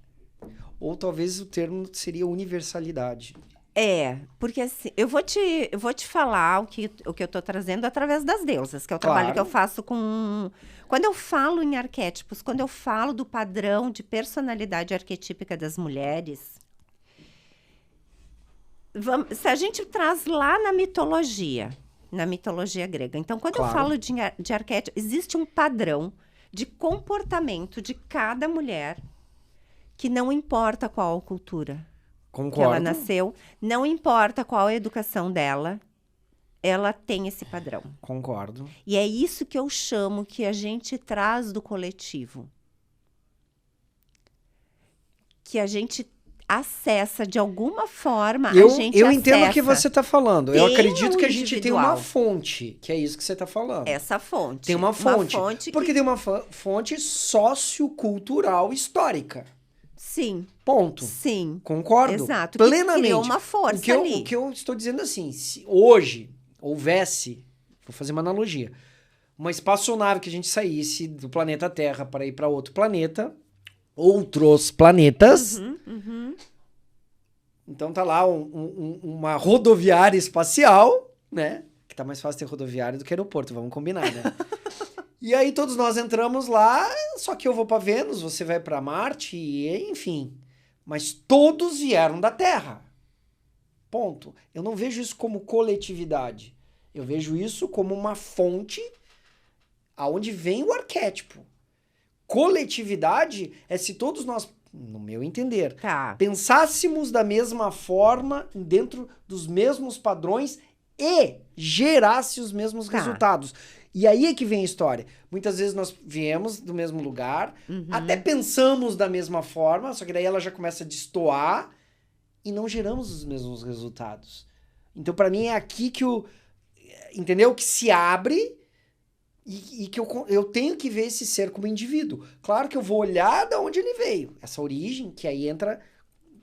Ou talvez o termo seria universalidade. Porque assim, eu vou te falar o que eu tô trazendo através das deusas, que é o trabalho que eu faço com... Quando eu falo em arquétipos, quando eu falo do padrão de personalidade arquetípica das mulheres, se a gente traz lá na mitologia grega. Então, quando eu falo de arquétipo, existe um padrão de comportamento de cada mulher que não importa qual cultura. Concordo. Que ela nasceu, não importa qual a educação dela, ela tem esse padrão. Concordo. E é isso que eu chamo que a gente traz do coletivo. Que a gente acessa de alguma forma, eu entendo o que você está falando. Eu acredito que a gente tem uma fonte, que é isso que você está falando. Essa fonte. Tem uma fonte. Porque tem uma fonte sociocultural histórica. Sim. Ponto. Sim. Concordo. Exato. Plenamente. Que criou uma força ali. O que eu estou dizendo assim, se hoje houvesse, vou fazer uma analogia, uma espaçonave que a gente saísse do planeta Terra para ir para outro planeta, outros planetas, então tá lá uma rodoviária espacial, né? Que tá mais fácil ter rodoviária do que aeroporto, vamos combinar, né? E aí todos nós entramos lá, só que eu vou para Vênus, você vai para Marte, enfim. Mas todos vieram da Terra. Ponto. Eu não vejo isso como coletividade. Eu vejo isso como uma fonte aonde vem o arquétipo. Coletividade é se todos nós, no meu entender, pensássemos da mesma forma, dentro dos mesmos padrões e gerasse os mesmos resultados. E aí é que vem a história. Muitas vezes nós viemos do mesmo lugar, até pensamos da mesma forma, só que daí ela já começa a destoar e não geramos os mesmos resultados. Então, pra mim, é aqui que entendeu? Que se abre e que eu tenho que ver esse ser como indivíduo. Claro que eu vou olhar de onde ele veio. Essa origem, que aí entra...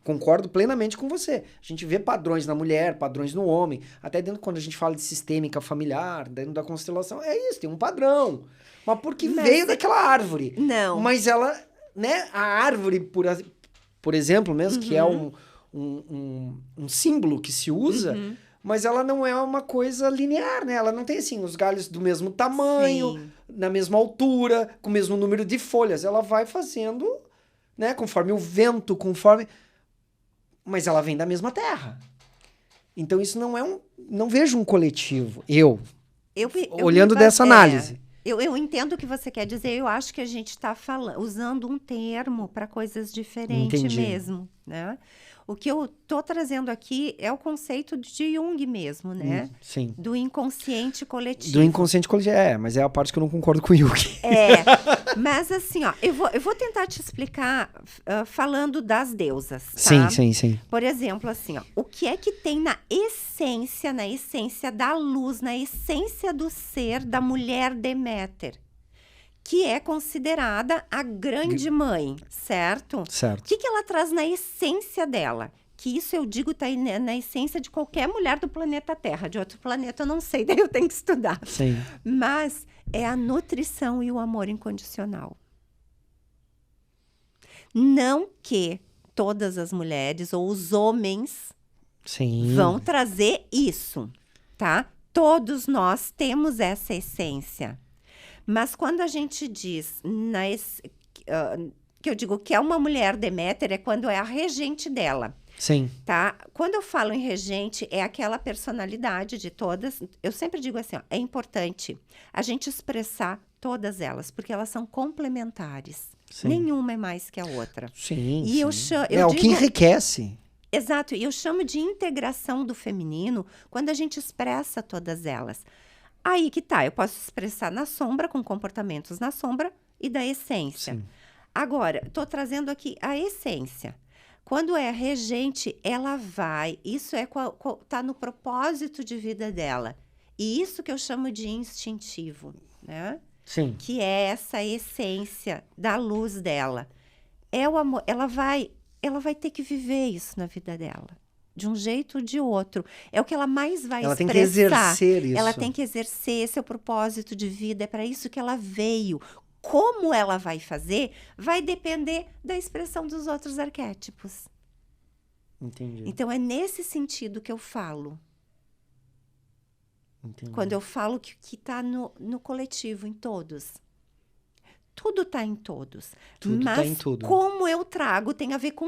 Concordo plenamente com você. A gente vê padrões na mulher, padrões no homem. Até dentro, quando a gente fala de sistêmica familiar, dentro da constelação, é isso, tem um padrão. Mas porque veio daquela árvore. Não. Mas ela, né, a árvore, por exemplo, mesmo, que é um símbolo que se usa, mas ela não é uma coisa linear, né? Ela não tem, assim, os galhos do mesmo tamanho, na mesma altura, com o mesmo número de folhas. Ela vai fazendo, né, conforme o vento, conforme... Mas ela vem da mesma terra. Então isso não é não vejo um coletivo. Olhando dessa análise. Eu entendo o que você quer dizer. Eu acho que a gente está usando um termo para coisas diferentes mesmo, né? O que eu tô trazendo aqui é o conceito de Jung mesmo, né? Sim. Do inconsciente coletivo. Do inconsciente coletivo, mas é a parte que eu não concordo com o Jung. Mas assim, ó, eu vou tentar te explicar falando das deusas, tá? Sim. Por exemplo, assim, ó, o que é que tem na essência da luz, na essência do ser da mulher Deméter? Que é considerada a grande mãe, certo? Certo. O que ela traz na essência dela? Que isso eu digo tá na essência de qualquer mulher do planeta Terra. De outro planeta eu não sei, daí eu tenho que estudar. Sim. Mas é a nutrição e o amor incondicional. Não que todas as mulheres ou os homens vão trazer isso, tá? Todos nós temos essa essência. Mas quando a gente diz, que eu digo que é uma mulher Deméter, é quando é a regente dela. Sim. Tá? Quando eu falo em regente, é aquela personalidade de todas. Eu sempre digo assim, ó, é importante a gente expressar todas elas, porque elas são complementares. Sim. Nenhuma é mais que a outra. Sim. E eu o que enriquece. Exato. E eu chamo de integração do feminino quando a gente expressa todas elas. Aí que tá, eu posso expressar na sombra, com comportamentos na sombra e da essência. Sim. Agora, estou trazendo aqui a essência. Quando é regente, ela vai, isso tá no propósito de vida dela. E isso que eu chamo de instintivo, né? Sim. Que é essa essência da luz dela. É o amor, ela vai ter que viver isso na vida dela. De um jeito ou de outro. É o que ela mais vai expressar. Ela tem que exercer isso. Ela tem que exercer, esse é o propósito de vida, é para isso que ela veio. Como ela vai fazer, vai depender da expressão dos outros arquétipos. Entendi. Então, é nesse sentido que eu falo. Entendi. Quando eu falo que está no coletivo, em todos. Tudo está em todos. Tudo está em tudo. Como eu trago tem a ver com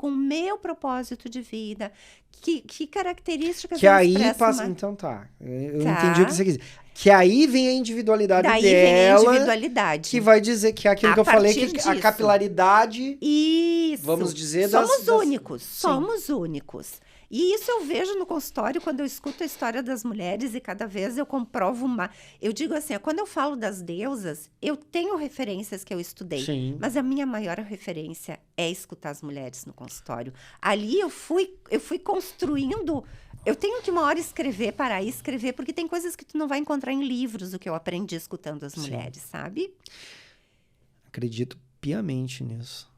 o meu propósito de vida. Que características que aí passa. Então tá. Eu entendi o que você quis dizer. Que aí vem a individualidade dela. Vem a individualidade. Que vai dizer que é aquilo que eu falei, que a capilaridade. Isso. Vamos dizer somos únicos. Somos únicos. E isso eu vejo no consultório quando eu escuto a história das mulheres e cada vez eu comprovo Eu digo assim, quando eu falo das deusas, eu tenho referências que eu estudei. Sim. Mas a minha maior referência é escutar as mulheres no consultório. Ali eu fui construindo... Eu tenho que uma hora parar e escrever, porque tem coisas que tu não vai encontrar em livros, o que eu aprendi escutando as mulheres, sabe? Acredito piamente nisso.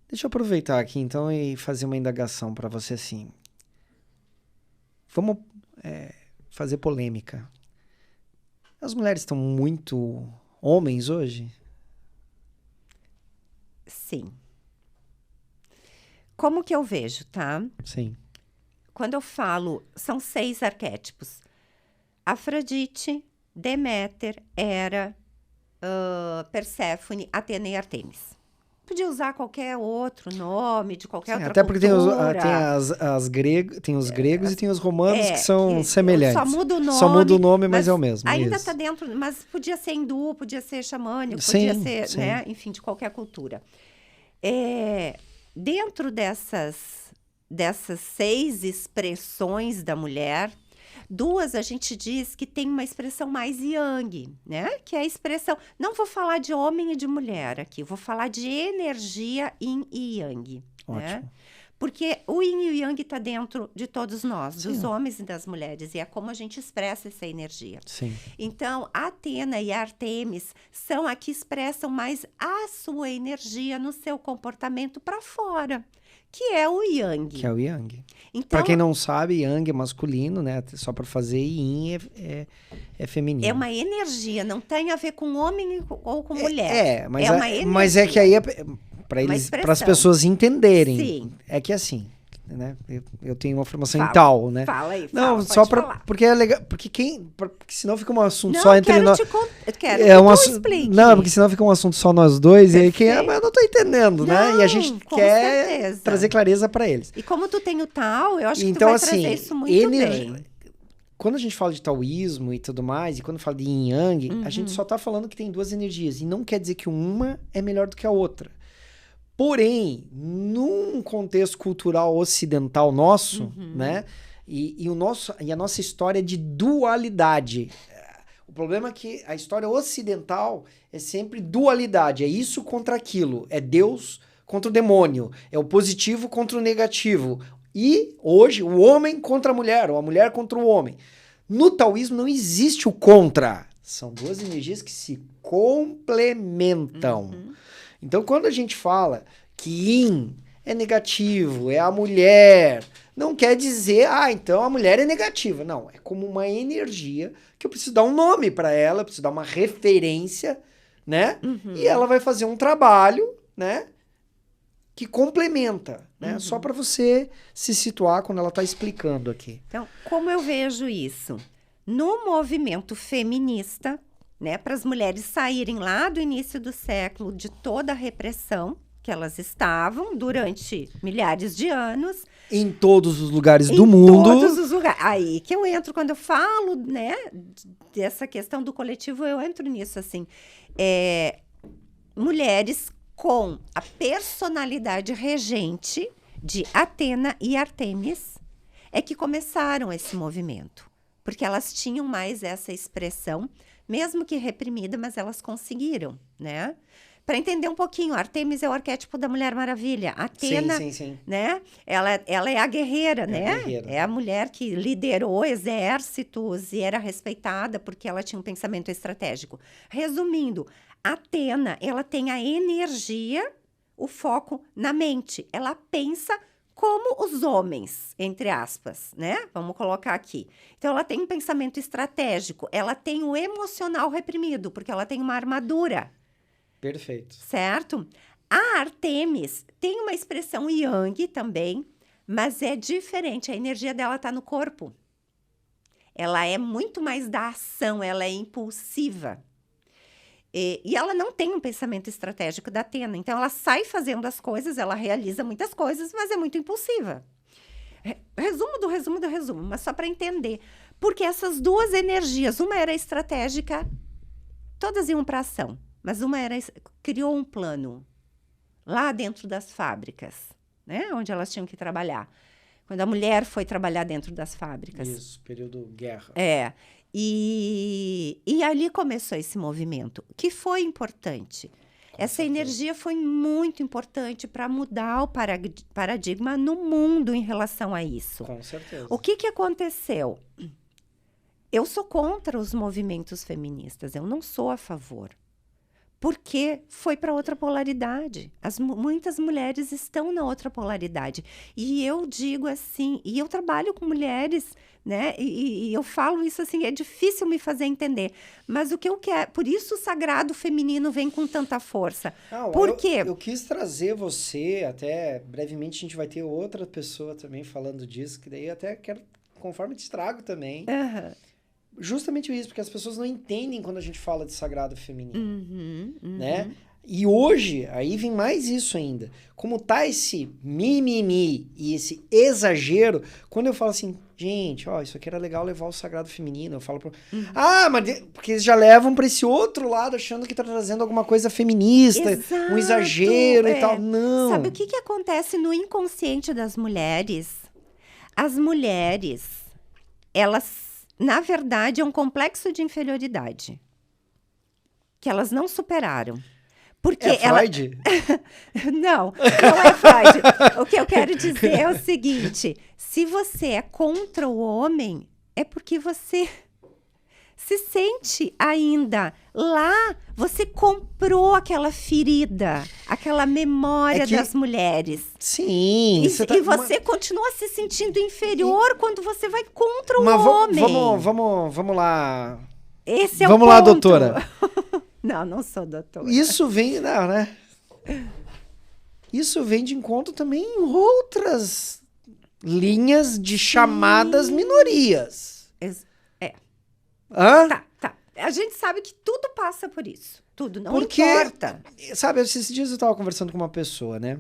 Deixa eu aproveitar aqui, então, e fazer uma indagação para você, assim. Vamos fazer polêmica. As mulheres estão muito homens hoje? Sim. Como que eu vejo, tá? Sim. Quando eu falo, são 6 arquétipos. Afrodite, Deméter, Hera, Perséfone, Atena e Ártemis. Podia usar qualquer outro nome, de qualquer outra até porque cultura. tem os gregos e tem os romanos que são semelhantes. Só muda o nome. Só muda o nome, mas é o mesmo. Ainda está dentro, mas podia ser hindu, podia ser xamânico, podia ser, né? Enfim, de qualquer cultura. Dentro dessas 6 expressões da mulher, Duas, a gente diz que tem uma expressão mais yang, né? Que é a expressão... Não vou falar de homem e de mulher aqui, vou falar de energia yin e yang. Ótimo. Né? Porque o yin e o yang está dentro de todos nós, Sim. dos homens e das mulheres, e é como a gente expressa essa energia. Sim. Então, a Atena e a Ártemis são a que expressam mais a sua energia no seu comportamento para fora, que é o yang. Que é o yang. Então, Para quem não sabe, yang é masculino, né? Só para fazer, e yin é feminino. é uma energia, não tem a ver com homem ou com mulher. Mas, uma energia. mas é que aí para as pessoas entenderem. Sim. É que assim, né? Eu tenho uma formação Fala, em tal, né? Fala aí, Não, fala, só para porque é legal, porque senão fica um assunto não, só entre nós. Eu quero É que um tu assunto, explique. não, porque senão fica um assunto só nós dois, e aí Perfeito. mas eu não tô entendendo, né? E a gente Com quer certeza. trazer clareza para eles. E como tu tem o tal, eu acho que tu Então, vai assim, trazer isso muito bem. Quando a gente fala de taoísmo e tudo mais, e quando fala de yin yang, a gente só tá falando que tem duas energias. E não quer dizer que uma é melhor do que a outra. Porém, num contexto cultural ocidental nosso, né? E a nossa história de dualidade. O problema é que a história ocidental é sempre dualidade. É isso contra aquilo. É Deus contra o demônio. É o positivo contra o negativo. E, hoje, o homem contra a mulher, ou a mulher contra o homem. No taoísmo não existe o contra. São duas energias que se complementam. Então, quando a gente fala que yin é negativo, é a mulher, não quer dizer, então a mulher é negativa. Não, é como uma energia que eu preciso dar um nome para ela, eu preciso dar uma referência, né? E ela vai fazer um trabalho, né? Que complementa, né? Só para você se situar quando ela está explicando aqui. Então, como eu vejo isso? No movimento feminista, né, para as mulheres saírem lá do início do século de toda a repressão que elas estavam durante milhares de anos. Em todos os lugares do mundo. Em todos os lugares. Aí que eu entro, quando eu falo, né, dessa questão do coletivo, eu entro nisso, assim. Mulheres com a personalidade regente de Atena e Ártemis é que começaram esse movimento. Porque elas tinham mais essa expressão, mesmo que reprimida, mas elas conseguiram, né? Para entender um pouquinho, Ártemis é o arquétipo da Mulher Maravilha. Atena, sim. né? Ela é a guerreira, né? A guerreira. É a mulher que liderou exércitos e era respeitada porque ela tinha um pensamento estratégico. Resumindo, Atena, ela tem a energia, o foco na mente. Ela pensa como os homens, entre aspas, né? Vamos colocar aqui. Então, ela tem um pensamento estratégico. Ela tem o emocional reprimido, porque ela tem uma armadura. Perfeito. Certo? A Ártemis tem uma expressão yang também, mas é diferente. A energia dela está no corpo. Ela é muito mais da ação, ela é impulsiva. E ela não tem um pensamento estratégico da Atena. Então, ela sai fazendo as coisas, ela realiza muitas coisas, mas é muito impulsiva. Resumo do resumo, mas só para entender. Porque essas duas energias, uma era estratégica, todas iam para ação. Mas uma criou um plano lá dentro das fábricas, né? Onde elas tinham que trabalhar. Quando a mulher foi trabalhar dentro das fábricas. Isso, período guerra. E ali começou esse movimento, que foi importante. Essa energia foi muito importante para mudar o paradigma no mundo em relação a isso. Com certeza. O que aconteceu? Eu sou contra os movimentos feministas, eu não sou a favor. Porque foi para outra polaridade. Muitas mulheres estão na outra polaridade. E eu digo assim, e eu trabalho com mulheres, né? E eu falo isso assim, é difícil me fazer entender. Mas o que eu quero, por isso o sagrado feminino vem com tanta força. Por quê? Eu quis trazer você, até brevemente a gente vai ter outra pessoa também falando disso, que daí eu até quero, conforme te trago também. Justamente isso, porque as pessoas não entendem quando a gente fala de sagrado feminino, né? E hoje, aí vem mais isso ainda. Como tá esse mimimi e esse exagero, quando eu falo assim, gente, isso aqui era legal levar o sagrado feminino, eu falo mas porque eles já levam para esse outro lado, achando que tá trazendo alguma coisa feminista, um exagero e tal. Não. Sabe o que acontece no inconsciente das mulheres? As mulheres elas, na verdade, é um complexo de inferioridade. Que elas não superaram. Porque é Freud? Não é Freud. O que eu quero dizer é o seguinte: se você é contra o homem, é porque você se sente ainda lá, você comprou aquela ferida, aquela memória das mulheres. Sim. E você continua se sentindo inferior quando você vai contra o homem. Vamos lá. Esse é vamos o lá, ponto. doutora. Não sou doutora. Isso vem, não, né? Isso vem de encontro também em outras linhas de chamadas minorias. Hã? Tá. A gente sabe que tudo passa por isso. Tudo, não importa. Sabe, esses dias eu estava conversando com uma pessoa, né?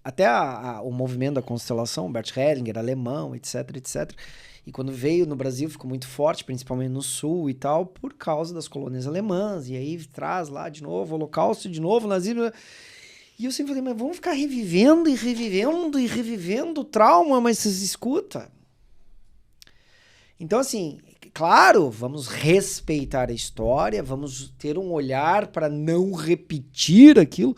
Até o movimento da constelação, Bert Hellinger, alemão, etc. E quando veio no Brasil ficou muito forte, principalmente no Sul e tal, por causa das colônias alemãs. E aí traz lá de novo, Holocausto de novo, nazismo. E eu sempre falei, mas vamos ficar revivendo o trauma, mas vocês escutam. Então, assim, claro, vamos respeitar a história, vamos ter um olhar para não repetir aquilo,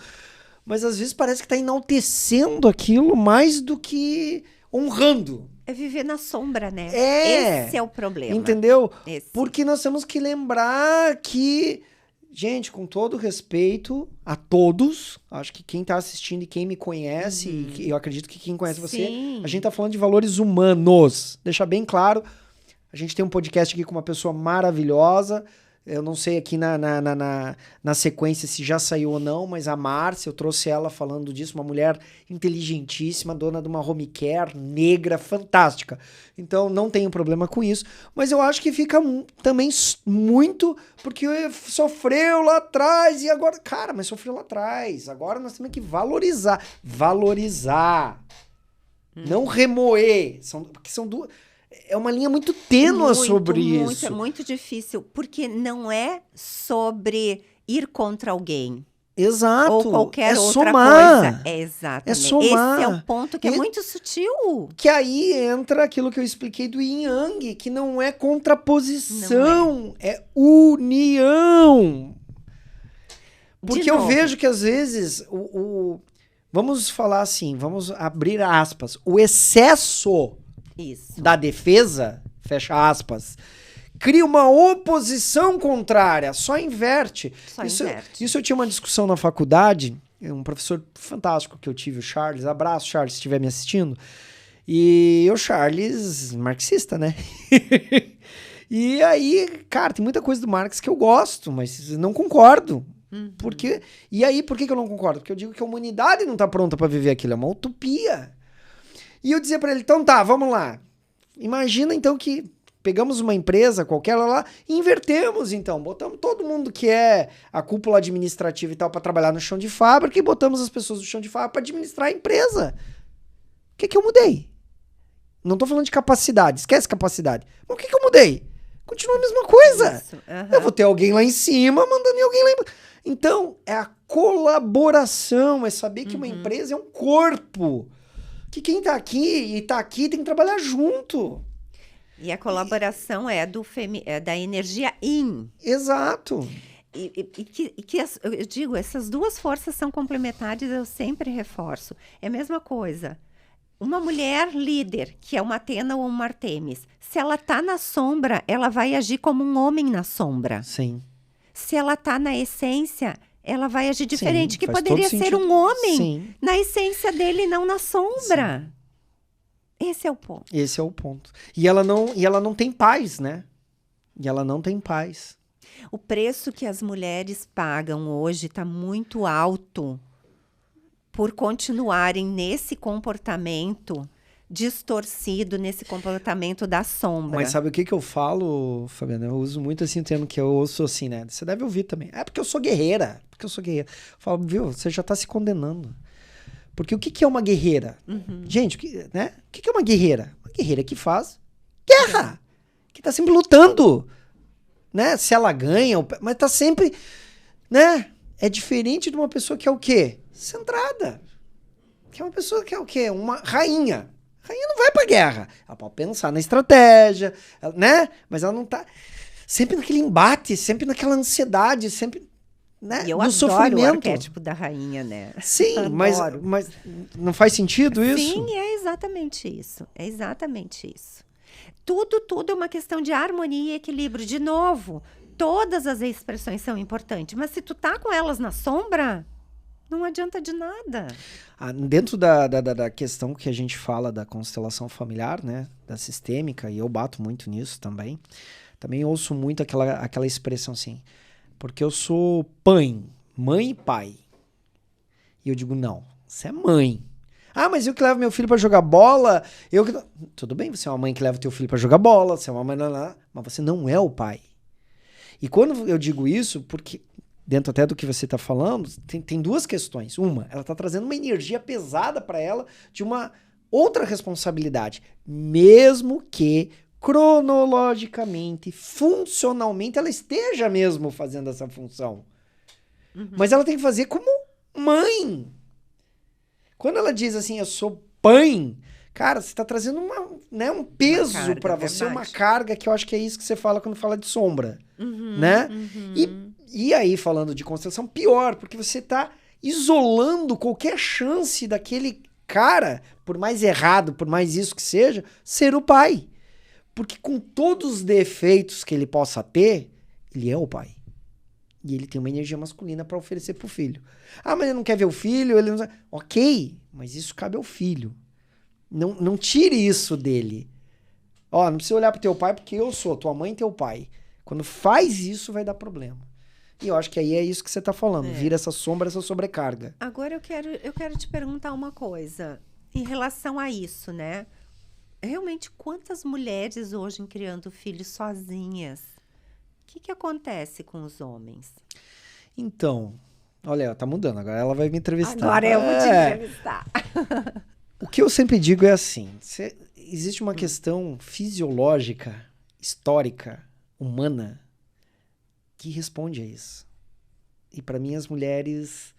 mas às vezes parece que está enaltecendo aquilo mais do que honrando. É viver na sombra, né? Esse é o problema. Entendeu? Porque nós temos que lembrar que, gente, com todo respeito a todos, acho que quem está assistindo e quem me conhece, e eu acredito que quem conhece você, a gente está falando de valores humanos. Deixa bem claro. A gente tem um podcast aqui com uma pessoa maravilhosa. Eu não sei aqui na sequência se já saiu ou não, mas a Márcia, eu trouxe ela falando disso, uma mulher inteligentíssima, dona de uma home care, negra, fantástica. Então não tenho problema com isso, mas eu acho que fica também muito porque sofreu lá atrás e agora... Cara, mas sofreu lá atrás, agora nós temos que valorizar. Não remoer, porque são duas... É uma linha muito tênue sobre isso. É muito difícil, porque não é sobre ir contra alguém. Exato. Ou qualquer outra somar. coisa. Exatamente. É somar. Esse é o ponto que é muito sutil. Que aí entra aquilo que eu expliquei do Yin Yang, que não é contraposição, é união. Porque eu vejo que às vezes, vamos falar assim, vamos abrir aspas, o excesso da defesa, fecha aspas, cria uma oposição contrária, só inverte. Isso eu tinha uma discussão na faculdade, um professor fantástico que eu tive, o Charles, abraço Charles, se estiver me assistindo, e o Charles, marxista, né? E aí, cara, tem muita coisa do Marx que eu gosto, mas não concordo. E aí, por que eu não concordo? Porque eu digo que a humanidade não está pronta para viver aquilo, é uma utopia. E eu dizia pra ele, então tá, vamos lá. Imagina então que pegamos uma empresa qualquer lá e invertemos então. Botamos todo mundo que é a cúpula administrativa e tal pra trabalhar no chão de fábrica e botamos as pessoas do chão de fábrica pra administrar a empresa. O que eu mudei? Não tô falando de capacidade, esquece capacidade. Mas o que eu mudei? Continua a mesma coisa. Eu vou ter alguém lá em cima mandando alguém lá embaixo. Então, é a colaboração, é saber que uma empresa é um corpo. Que quem tá aqui e tá aqui tem que trabalhar junto. E a colaboração é da energia yin. Exato. Eu digo, essas duas forças são complementares, eu sempre reforço. É a mesma coisa. Uma mulher líder, que é uma Atena ou uma Artemis, se ela tá na sombra, ela vai agir como um homem na sombra. Sim. Se ela tá na essência, ela vai agir diferente, que faz poderia todo ser sentido. um homem Sim. na essência dele, não na sombra. Sim. Esse é o ponto. Esse é o ponto. E ela não tem paz, né? E ela não tem paz. O preço que as mulheres pagam hoje está muito alto por continuarem nesse comportamento distorcido, nesse comportamento da sombra. Mas sabe o que eu falo, Fabiana? Eu uso muito assim o termo que eu ouço assim, né? Você deve ouvir também. É porque eu sou guerreira. Eu falo, viu? Você já tá se condenando. Porque o que é uma guerreira? Gente, né? O que é uma guerreira? Uma guerreira que faz guerra. Que tá sempre lutando. Né? Se ela ganha, mas tá sempre, né? É diferente de uma pessoa que é o quê? Centrada. Que é uma pessoa que é o quê? Uma rainha. Rainha não vai pra guerra. Ela pode pensar na estratégia, né? Mas ela não tá sempre naquele embate, sempre naquela ansiedade, sempre, né? E eu no adoro sofrimento. o arquétipo da rainha, né? Sim, mas não faz sentido isso? Sim, é exatamente isso. É exatamente isso. Tudo é uma questão de harmonia e equilíbrio. De novo, todas as expressões são importantes, mas se tu tá com elas na sombra, não adianta de nada. Dentro da questão que a gente fala da constelação familiar, né, da sistêmica, e eu bato muito nisso também ouço muito aquela expressão assim, porque eu sou mãe e pai. E eu digo, não, você é mãe. Ah, mas eu que levo meu filho pra jogar bola, Tudo bem, você é uma mãe que leva o teu filho pra jogar bola, você é uma mãe, mas você não é o pai. E quando eu digo isso, porque dentro até do que você tá falando, tem duas questões. Uma, ela tá trazendo uma energia pesada pra ela de uma outra responsabilidade, mesmo que cronologicamente, funcionalmente, ela esteja mesmo fazendo essa função. Uhum. Mas ela tem que fazer como mãe. Quando ela diz assim, eu sou pai, cara, você tá trazendo um peso pra você, uma carga, que eu acho que é isso que você fala quando fala de sombra, né? E aí, falando de constelação, pior, porque você tá isolando qualquer chance daquele cara, por mais errado, por mais isso que seja, ser o pai. Porque com todos os defeitos que ele possa ter, ele é o pai. E ele tem uma energia masculina para oferecer pro filho. Ah, mas ele não quer ver o filho, ele não... Ok, mas isso cabe ao filho. Não tire isso dele. Ó, não precisa olhar pro teu pai porque eu sou tua mãe e teu pai. Quando faz isso, vai dar problema. E eu acho que aí é isso que você tá falando. Vira essa sombra, essa sobrecarga. Agora eu quero te perguntar uma coisa. Em relação a isso, né? Realmente, quantas mulheres hoje criando filhos sozinhas? O que acontece com os homens? Então, olha, tá mudando. Agora ela vai me entrevistar. Agora eu vou te entrevistar. O que eu sempre digo é assim, existe uma questão fisiológica, histórica, humana, que responde a isso. E para mim as mulheres,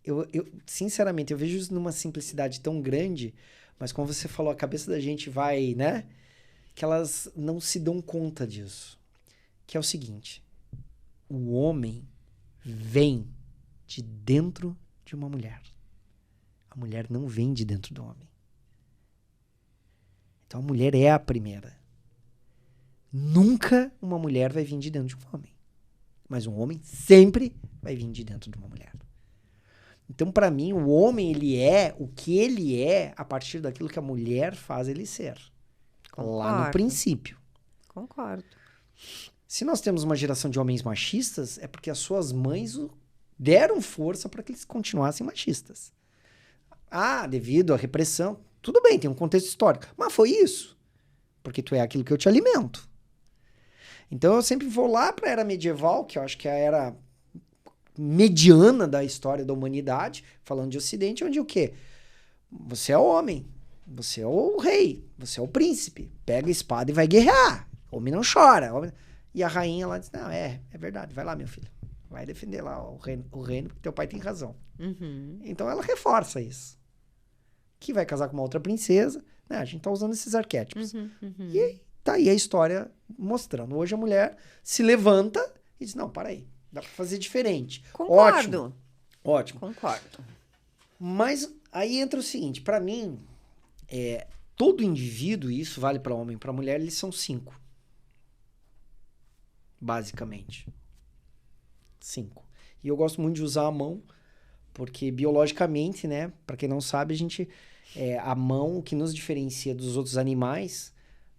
eu sinceramente, eu vejo isso numa simplicidade tão grande, mas como você falou, a cabeça da gente vai, né? Que elas não se dão conta disso. Que é o seguinte, o homem vem de dentro de uma mulher. A mulher não vem de dentro do homem. Então a mulher é a primeira. Nunca uma mulher vai vir de dentro de um homem. Mas um homem sempre vai vir de dentro de uma mulher. Então, para mim, o homem, ele é o que ele é a partir daquilo que a mulher faz ele ser. Concordo. Lá no princípio. Concordo. Se nós temos uma geração de homens machistas, é porque as suas mães deram força para que eles continuassem machistas. Ah, devido à repressão. Tudo bem, tem um contexto histórico. Mas foi isso. Porque tu é aquilo que eu te alimento. Então eu sempre vou lá para a era medieval, que eu acho que é a era mediana da história da humanidade, falando de Ocidente, onde o quê? Você é o homem. Você é o rei. Você é o príncipe. Pega a espada e vai guerrear. Homem não chora. E a rainha lá diz, não, é verdade. Vai lá, meu filho. Vai defender lá o reino, porque teu pai tem razão. Uhum. Então ela reforça isso. Que vai casar com uma outra princesa. Né? A gente tá usando esses arquétipos. E tá aí a história mostrando. Hoje a mulher se levanta e diz, não, para aí. Dá pra fazer diferente. Concordo. Ótimo. Concordo. Mas aí entra o seguinte, pra mim, todo indivíduo, e isso vale pra homem e pra mulher, eles são 5. Basicamente. 5. E eu gosto muito de usar a mão, porque biologicamente, né, pra quem não sabe, a mão, o que nos diferencia dos outros animais,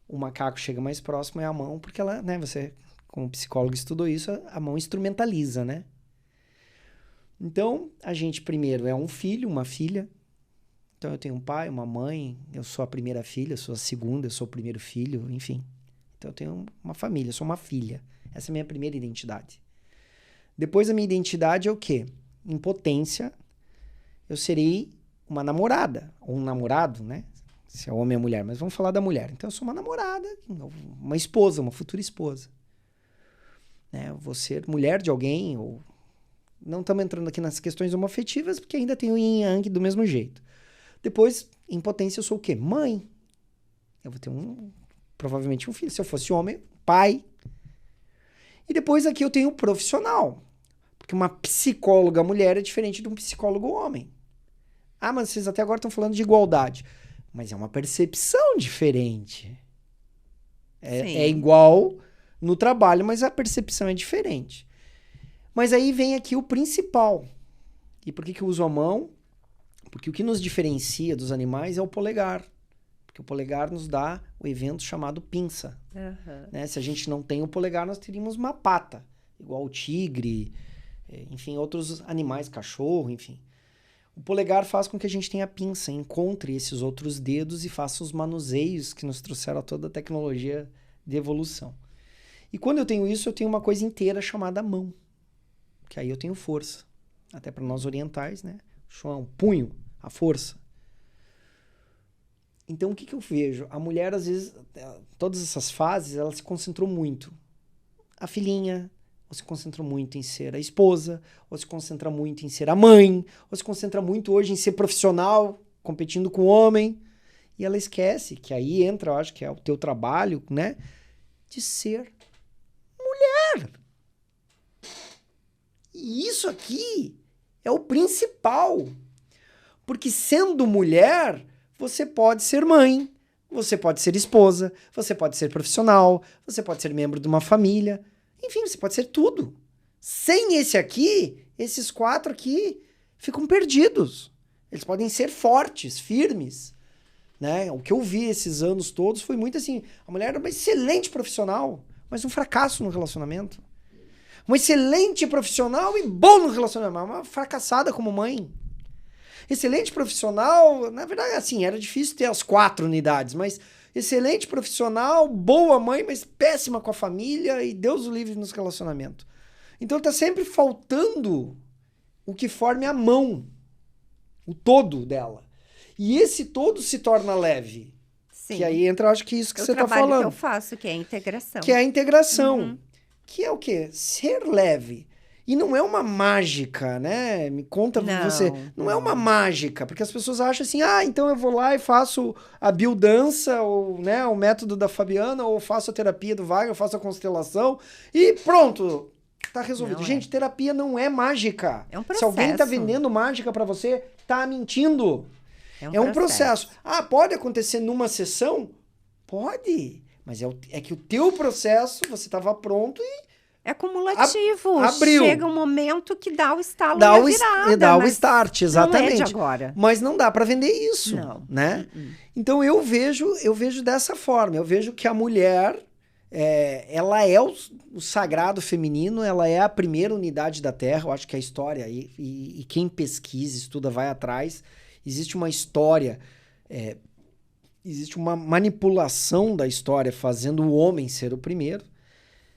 o macaco chega mais próximo é a mão, porque ela, né, você, como psicólogo estudou isso, a mão instrumentaliza, né? Então, a gente primeiro é um filho, uma filha. Então, eu tenho um pai, uma mãe, eu sou a primeira filha, eu sou a segunda, eu sou o primeiro filho, enfim. Então, eu tenho uma família, eu sou uma filha. Essa é a minha primeira identidade. Depois, a minha identidade é o quê? Em potência, eu serei uma namorada, ou um namorado, né? Se é homem ou mulher, mas vamos falar da mulher. Então, eu sou uma namorada, uma esposa, uma futura esposa. Né? Eu vou ser mulher de alguém, ou... Não estamos entrando aqui nas questões homoafetivas, porque ainda tem o yin e yang do mesmo jeito. Depois, em potência, eu sou o quê? Mãe. eu vou ter provavelmente um filho. Se eu fosse homem, pai. E depois aqui eu tenho o profissional. Porque uma psicóloga mulher é diferente de um psicólogo homem. Ah, mas vocês até agora estão falando de igualdade. Mas é uma percepção diferente. É igual no trabalho, mas a percepção é diferente. Mas aí vem aqui o principal. E por que eu uso a mão? Porque o que nos diferencia dos animais é o polegar. Porque o polegar nos dá o evento chamado pinça. Né? Se a gente não tem o polegar, nós teríamos uma pata. Igual o tigre, enfim, outros animais, cachorro, enfim. O polegar faz com que a gente tenha pinça, encontre esses outros dedos e faça os manuseios que nos trouxeram a toda a tecnologia de evolução. E quando eu tenho isso, eu tenho uma coisa inteira chamada mão. Que aí eu tenho força. Até para nós orientais, né? Chuan, punho, a força. Então, o que eu vejo? A mulher, às vezes, todas essas fases, ela se concentrou muito. A filhinha, ou se concentra muito em ser a esposa, ou se concentra muito em ser a mãe, ou se concentra muito hoje em ser profissional, competindo com o homem. E ela esquece que aí entra, eu acho que é o teu trabalho, né? De ser mulher. E isso aqui é o principal. Porque sendo mulher, você pode ser mãe, você pode ser esposa, você pode ser profissional, você pode ser membro de uma família. Enfim, você pode ser tudo. Sem esse aqui, esses 4 aqui ficam perdidos. Eles podem ser fortes, firmes. Né? O que eu vi esses anos todos foi muito assim. A mulher era uma excelente profissional, mas um fracasso no relacionamento. Uma excelente profissional e bom no relacionamento, uma fracassada como mãe. Excelente profissional, na verdade, assim, era difícil ter as 4 unidades, mas excelente profissional, boa mãe, mas péssima com a família e Deus o livre nos relacionamentos. Então tá sempre faltando o que forme a mão, o todo dela. E esse todo se torna leve. Sim. Que aí entra, acho que isso que você tá falando. O trabalho que eu faço, que é a integração. Que é a integração. Que é o quê? Ser leve. E não é uma mágica, né? Me conta você. Não é uma mágica, porque as pessoas acham assim, então eu vou lá e faço a biodança, ou né, o método da Fabiana, ou faço a terapia do Wagner, ou faço a constelação, e pronto, tá resolvido. Gente, terapia não é mágica. É um processo. Se alguém tá vendendo mágica pra você, tá mentindo. É um processo. Pode acontecer numa sessão? Pode. Mas é que o teu processo, você estava pronto e... É cumulativo. Abriu. Chega um momento que dá o estalo e a virada. Dá o start, exatamente. Não é de agora. Mas não dá para vender isso. Não. Né? Então eu vejo dessa forma. Eu vejo que a mulher, ela é o sagrado feminino, ela é a primeira unidade da Terra. Eu acho que a história, e quem pesquisa, estuda, vai atrás. Existe uma história... existe uma manipulação da história fazendo o homem ser o primeiro,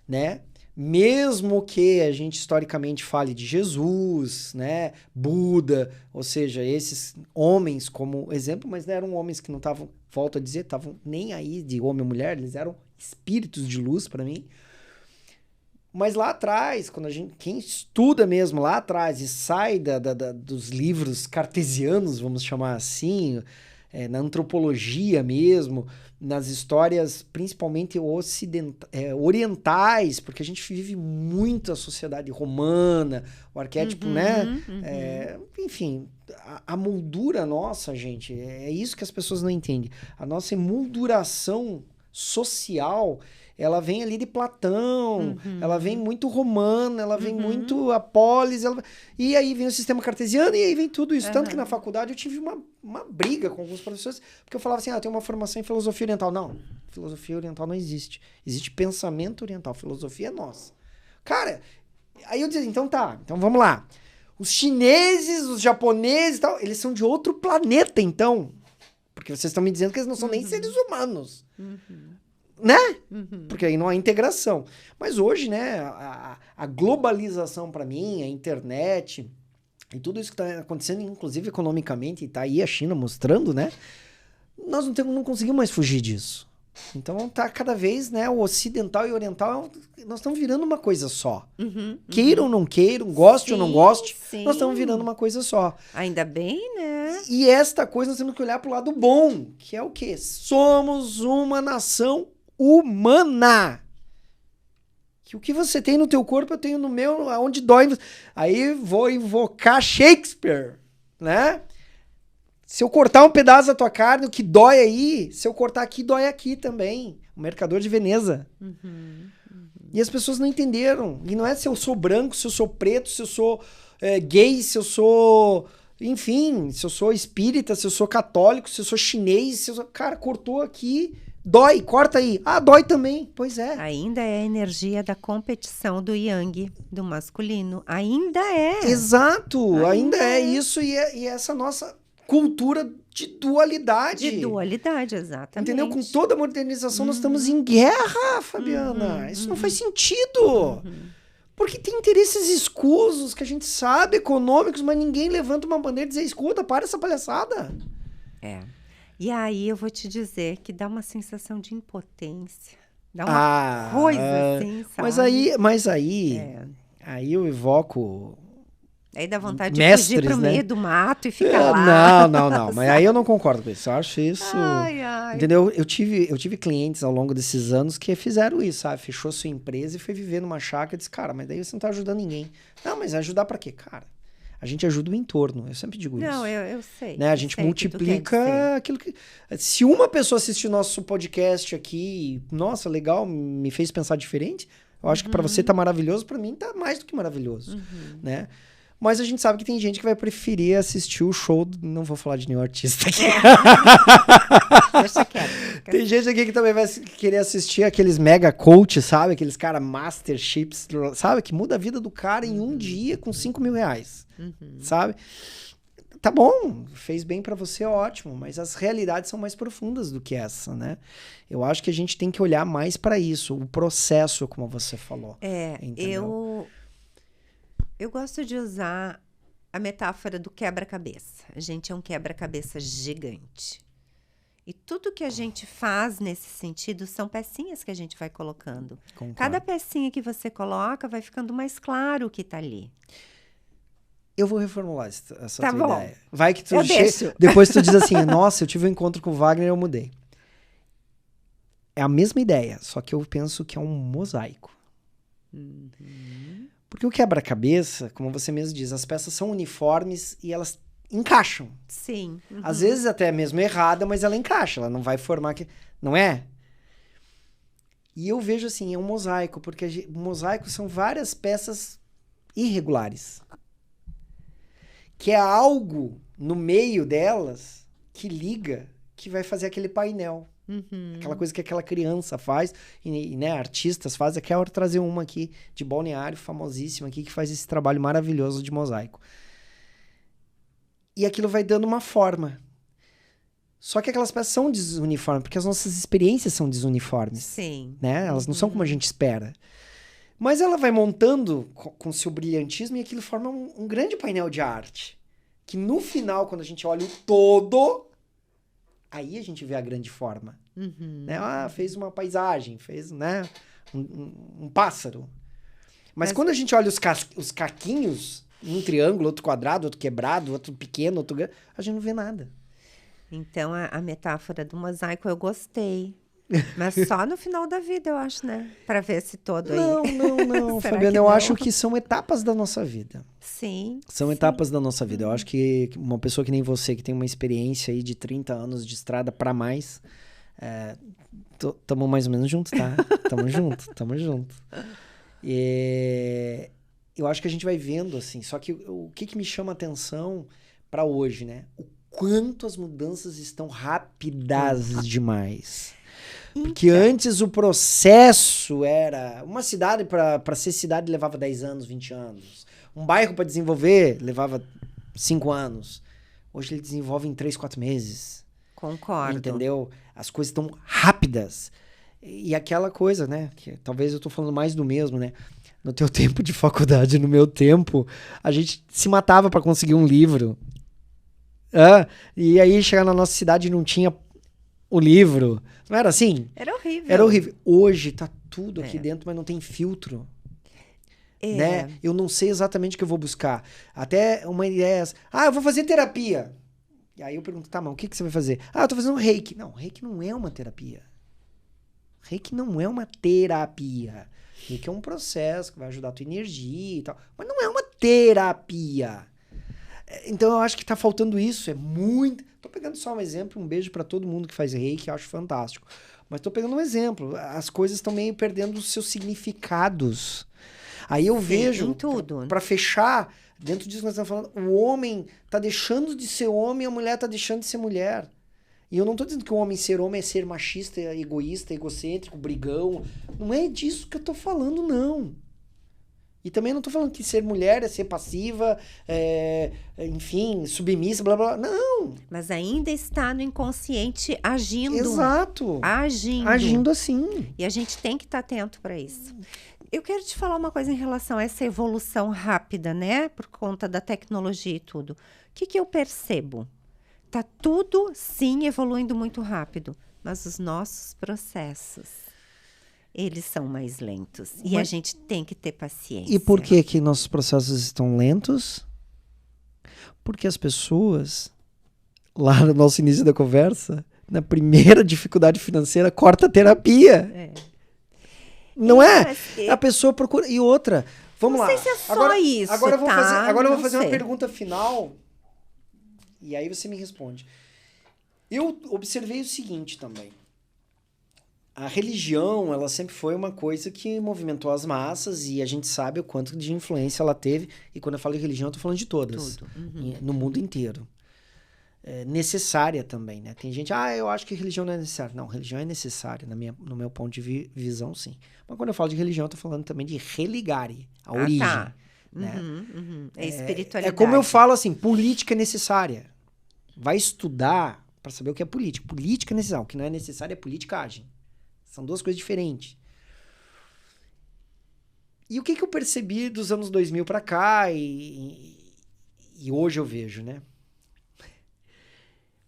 né? Mesmo que a gente historicamente fale de Jesus, né? Buda, ou seja, esses homens como exemplo, mas não eram homens que não estavam, volto a dizer, estavam nem aí de homem ou mulher, eles eram espíritos de luz para mim. Mas lá atrás, quem estuda mesmo lá atrás e sai dos livros cartesianos, vamos chamar assim, na antropologia mesmo, nas histórias principalmente orientais, porque a gente vive muito a sociedade romana, o arquétipo, né? Enfim, a moldura nossa, gente, é isso que as pessoas não entendem. A nossa emolduração social, ela vem ali de Platão, ela vem muito romana, ela vem muito Apólis, e aí vem o sistema cartesiano, e aí vem tudo isso. Tanto que na faculdade eu tive uma briga com alguns professores, porque eu falava assim, eu tenho uma formação em filosofia oriental. Não, filosofia oriental não existe. Existe pensamento oriental, filosofia é nossa. Cara, aí eu dizia, então vamos lá. Os chineses, os japoneses e tal, eles são de outro planeta, então. Porque vocês estão me dizendo que eles não são nem seres humanos. Né? Porque aí não há integração. Mas hoje, né, a globalização para mim, a internet e tudo isso que está acontecendo, inclusive economicamente, e tá aí a China mostrando, né? Nós não conseguimos mais fugir disso. Então tá cada vez, né, o ocidental e o oriental, nós estamos virando uma coisa só. Queiram ou não queiram, goste ou não goste, nós estamos virando uma coisa só. Ainda bem, né? E esta coisa nós temos que olhar pro lado bom, que é o quê? Somos uma nação humana. Que o que você tem no teu corpo, eu tenho no meu, aonde dói. Aí vou invocar Shakespeare, né? Se eu cortar um pedaço da tua carne, o que dói aí, se eu cortar aqui, dói aqui também. O Mercador de Veneza. E as pessoas não entenderam. E não é se eu sou branco, se eu sou preto, se eu sou gay, se eu sou... Enfim, se eu sou espírita, se eu sou católico, se eu sou chinês, se eu sou... Cara, cortou aqui, dói, corta aí. Ah, dói também. Pois é. Ainda é a energia da competição do yang, do masculino. Ainda é. Exato. Ainda é isso e essa nossa... cultura de dualidade. De dualidade, exatamente. Entendeu? Com toda a modernização, nós estamos em guerra, Fabiana. Isso não faz sentido. Porque tem interesses escusos, que a gente sabe, econômicos, mas ninguém levanta uma bandeira e diz, escuta, para essa palhaçada. E aí eu vou te dizer que dá uma sensação de impotência. Dá uma coisa assim, sabe? Mas aí eu evoco... Aí dá vontade mestres, de fugir pro meio do mato e ficar lá. Não. Mas aí eu não concordo com isso. Eu acho isso... Ai. Entendeu? Eu tive clientes ao longo desses anos que fizeram isso, sabe? Fechou sua empresa e foi viver numa chácara e disse, cara, mas daí você não tá ajudando ninguém. Não, mas ajudar pra quê? Cara, a gente ajuda o entorno. Eu sempre digo isso. Não, eu sei. Né? A gente multiplica aquilo que... Se uma pessoa assistir nosso podcast aqui, nossa, legal, me fez pensar diferente, eu acho que pra você tá maravilhoso, pra mim tá mais do que maravilhoso, né? Mas a gente sabe que tem gente que vai preferir assistir o show... Não vou falar de nenhum artista aqui. Deixa quieto. Tem gente aqui que também vai querer assistir aqueles mega coach, sabe? Aqueles cara masterships, sabe? Que muda a vida do cara em um dia com 5 mil reais, sabe? Tá bom, fez bem pra você, ótimo. Mas as realidades são mais profundas do que essa, né? Eu acho que a gente tem que olhar mais pra isso. O processo, como você falou. Eu gosto de usar a metáfora do quebra-cabeça. A gente é um quebra-cabeça gigante. E tudo que a gente faz nesse sentido são pecinhas que a gente vai colocando. Concordo. Cada pecinha que você coloca vai ficando mais claro o que tá ali. Eu vou reformular essa tá tua bom. ideia. Vai que tu deixo. Depois tu diz assim, nossa, eu tive um encontro com o Wagner e eu mudei. É a mesma ideia, só que eu penso que é um mosaico. Porque o quebra-cabeça, como você mesmo diz, as peças são uniformes e elas encaixam. Sim. Às vezes até mesmo errada, mas ela encaixa, ela não vai formar... Não é? E eu vejo assim, é um mosaico, porque mosaico são várias peças irregulares. Que é algo no meio delas que liga, que vai fazer aquele painel. Aquela coisa que aquela criança faz, e né, artistas fazem. Eu quero trazer uma aqui de Balneário, famosíssima aqui, que faz esse trabalho maravilhoso de mosaico. E aquilo vai dando uma forma. Só que aquelas peças são desuniformes, porque as nossas experiências são desuniformes. Sim. Né? Elas não são como a gente espera. Mas ela vai montando com seu brilhantismo e aquilo forma um grande painel de arte. Que no final, quando a gente olha o todo... Aí a gente vê a grande forma. Né? Fez uma paisagem, fez, né, um pássaro. Mas quando a gente olha os caquinhos, um triângulo, outro quadrado, outro quebrado, outro pequeno, outro grande, a gente não vê nada. Então, a metáfora do mosaico eu gostei. Mas só no final da vida, eu acho, né? Pra ver esse todo aí. Não, Fabiana, eu acho que são etapas da nossa vida. Sim. São etapas da nossa vida. Eu acho que uma pessoa que nem você, que tem uma experiência aí de 30 anos de estrada pra mais, tamo mais ou menos junto, tá? Tamo junto. E eu acho que a gente vai vendo, assim, só que o que me chama a atenção pra hoje, né? O quanto as mudanças estão rápidas demais. Porque antes o processo era... Uma cidade, para ser cidade, levava 10 anos, 20 anos. Um bairro para desenvolver levava 5 anos. Hoje ele desenvolve em 3, 4 meses. Concordo. Entendeu? As coisas estão rápidas. E aquela coisa, né? Que talvez eu tô falando mais do mesmo, né? No teu tempo de faculdade, no meu tempo, a gente se matava para conseguir um livro. E aí chegar na nossa cidade não tinha o livro. Não era assim? Era horrível. Era horrível. Hoje tá tudo aqui dentro, mas não tem filtro. É. Né? Eu não sei exatamente o que eu vou buscar. Até uma ideia... eu vou fazer terapia. E aí eu pergunto, tá, mas o que você vai fazer? Eu tô fazendo reiki. Não, reiki não é uma terapia. Reiki não é uma terapia. Reiki é um processo que vai ajudar a tua energia e tal. Mas não é uma terapia. Então eu acho que tá faltando isso. É muito... Tô pegando só um exemplo. Um beijo pra todo mundo que faz reiki. Eu acho fantástico. Mas tô pegando um exemplo. As coisas estão meio perdendo os seus significados. Aí eu vejo... Em tudo. Pra fechar, dentro disso que nós estamos falando, o homem tá deixando de ser homem e a mulher tá deixando de ser mulher. E eu não tô dizendo que o homem é ser machista, egoísta, egocêntrico, brigão. Não é disso que eu tô falando, não. E também não tô falando que ser mulher é ser passiva, enfim, submissa, blá, blá, blá. Não. Mas ainda está no inconsciente agindo. Exato. Agindo. Agindo assim. E a gente tem que estar atento para isso. Eu quero te falar uma coisa em relação a essa evolução rápida, né? Por conta da tecnologia e tudo. O que eu percebo? Tá tudo, sim, evoluindo muito rápido. Mas os nossos processos, eles são mais lentos. E a gente tem que ter paciência. E por que nossos processos estão lentos? Porque as pessoas, lá no nosso início da conversa, na primeira dificuldade financeira, corta a terapia. Não é? A pessoa procura... E outra, vamos lá. Não sei se é só isso, agora eu vou Não fazer sei. uma pergunta final. E aí você me responde. Eu observei o seguinte também. A religião, ela sempre foi uma coisa que movimentou as massas e a gente sabe o quanto de influência ela teve. E quando eu falo de religião, eu tô falando de todas. Tudo. Uhum. No mundo inteiro. Necessária também, né? Tem gente, eu acho que religião não é necessária. Não, religião é necessária, no meu ponto de visão, sim. Mas quando eu falo de religião, eu tô falando também de religare, a origem. Tá. Né? É espiritualidade. É como eu falo assim, política é necessária. Vai estudar para saber o que é política. Política é necessária. O que não é necessário é politicagem. São duas coisas diferentes. E o que eu percebi dos anos 2000 para cá e hoje eu vejo, né?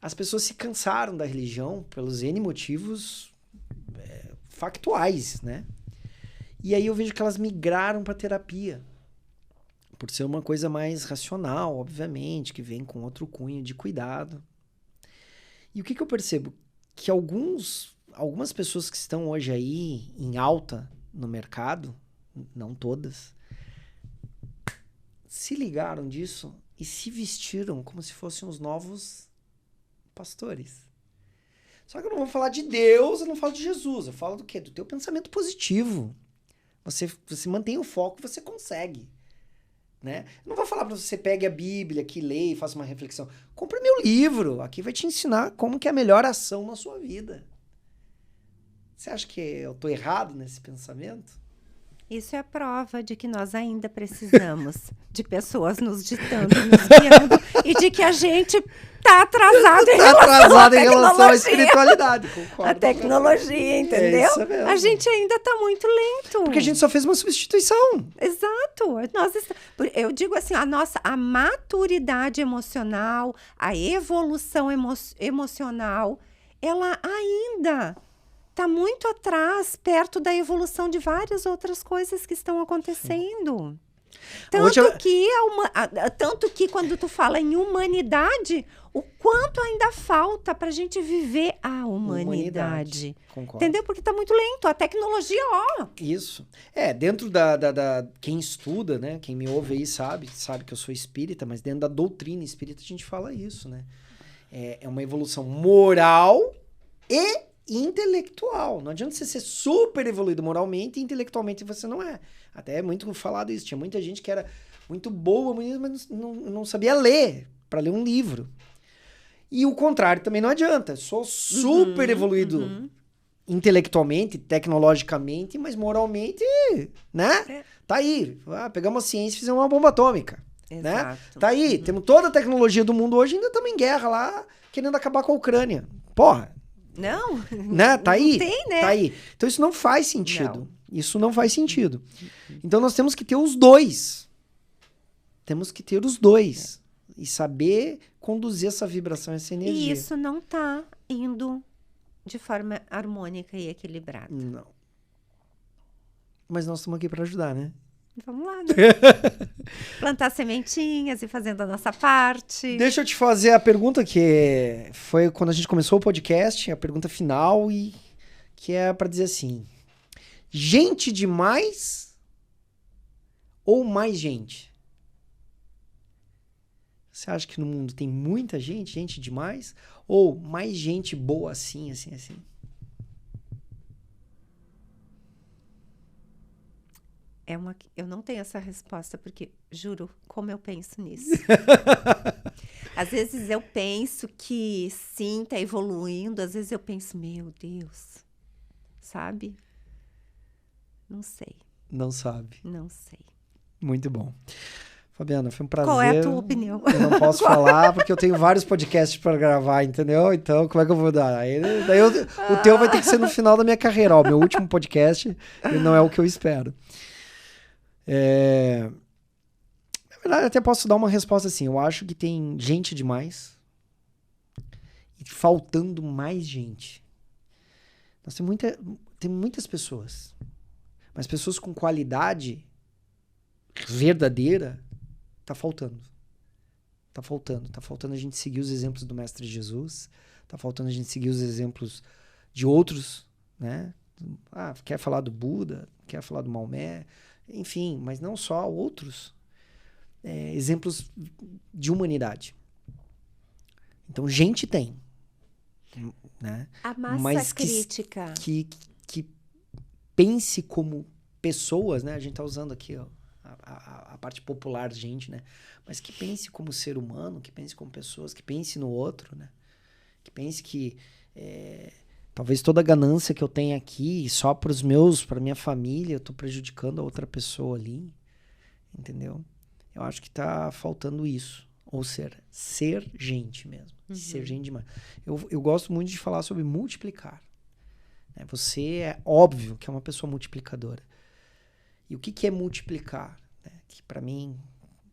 As pessoas se cansaram da religião pelos N motivos factuais, né? E aí eu vejo que elas migraram para terapia. Por ser uma coisa mais racional, obviamente, que vem com outro cunho de cuidado. E o que eu percebo? Que algumas pessoas que estão hoje aí em alta no mercado, não todas, se ligaram disso e se vestiram como se fossem os novos pastores. Só que eu não vou falar de Deus, eu não falo de Jesus, eu falo do quê? Do teu pensamento positivo. Você mantém o foco, você consegue. Né? Eu não vou falar para você pegue a Bíblia aqui, leia e faça uma reflexão. Compre meu livro, aqui vai te ensinar como que é a melhor ação na sua vida. Você acha que eu tô errado nesse pensamento? Isso é a prova de que nós ainda precisamos de pessoas nos ditando, nos guiando e de que a gente tá atrasado em relação à espiritualidade, concordo. A tecnologia, entendeu? É isso mesmo. A gente ainda tá muito lento. Porque a gente só fez uma substituição. Exato. Eu digo assim, a maturidade emocional, a evolução emocional, ela ainda está muito atrás, perto da evolução de várias outras coisas que estão acontecendo. Tanto que quando tu fala em humanidade, o quanto ainda falta para a gente viver a humanidade. Concordo. Entendeu? Porque está muito lento. A tecnologia, Isso. Dentro quem estuda, né? Quem me ouve aí sabe que eu sou espírita, mas dentro da doutrina espírita a gente fala isso, né? É uma evolução moral e intelectual. Não adianta você ser super evoluído moralmente e intelectualmente você não é. Até é muito falado isso. Tinha muita gente que era muito boa, mas não sabia ler, para ler um livro. E o contrário também não adianta. Sou super evoluído intelectualmente, tecnologicamente, mas moralmente, né? Tá aí. Pegamos a ciência e fizemos uma bomba atômica. Exato. Né? Tá aí. Temos toda a tecnologia do mundo hoje, ainda estamos em guerra lá, querendo acabar com a Ucrânia. Porra. Não. Né? Tá aí. Não tem, né? Tá aí. Então isso não faz sentido. Não. Isso não faz sentido. Então nós temos que ter os dois. Temos que ter os dois. E saber conduzir essa vibração, essa energia. E isso não tá indo de forma harmônica e equilibrada. Não. Mas nós estamos aqui para ajudar, né? Vamos lá, né? Plantar sementinhas e fazendo a nossa parte. Deixa eu te fazer a pergunta que foi quando a gente começou o podcast, a pergunta final, e que é para dizer assim: gente demais ou mais gente? Você acha que no mundo tem muita gente, gente demais, ou mais gente boa assim, assim, assim? Eu não tenho essa resposta, porque, juro, como eu penso nisso. Às vezes eu penso que sim, tá evoluindo. Às vezes eu penso, meu Deus, sabe? Não sei. Não sabe. Não sei. Muito bom. Fabiana, foi um prazer. Qual é a tua opinião? Eu não posso falar porque eu tenho vários podcasts para gravar, entendeu? Então, como é que eu vou dar? O teu vai ter que ser no final da minha carreira. Ó, meu último podcast não é o que eu espero. Na verdade, até posso dar uma resposta assim. Eu acho que tem gente demais e faltando mais gente. Nós tem muitas pessoas, mas pessoas com qualidade verdadeira tá faltando. Tá faltando a gente seguir os exemplos do Mestre Jesus, tá faltando a gente seguir os exemplos de outros, né? Quer falar do Buda, quer falar do Maomé, enfim, mas não só outros exemplos de humanidade. Então, gente tem, né? A massa mas crítica. Que pense como pessoas, né? A gente tá usando aqui, ó, a parte popular, gente, né? Mas que pense como ser humano, que pense como pessoas, que pense no outro, né? Que pense que talvez toda a ganância que eu tenho aqui, só para minha família, eu tô prejudicando a outra pessoa ali, entendeu? Eu acho que tá faltando isso. Ou ser gente mesmo. Ser gente demais. Eu gosto muito de falar sobre multiplicar. Né? Você é óbvio que é uma pessoa multiplicadora. E o que é multiplicar? Né? Que para mim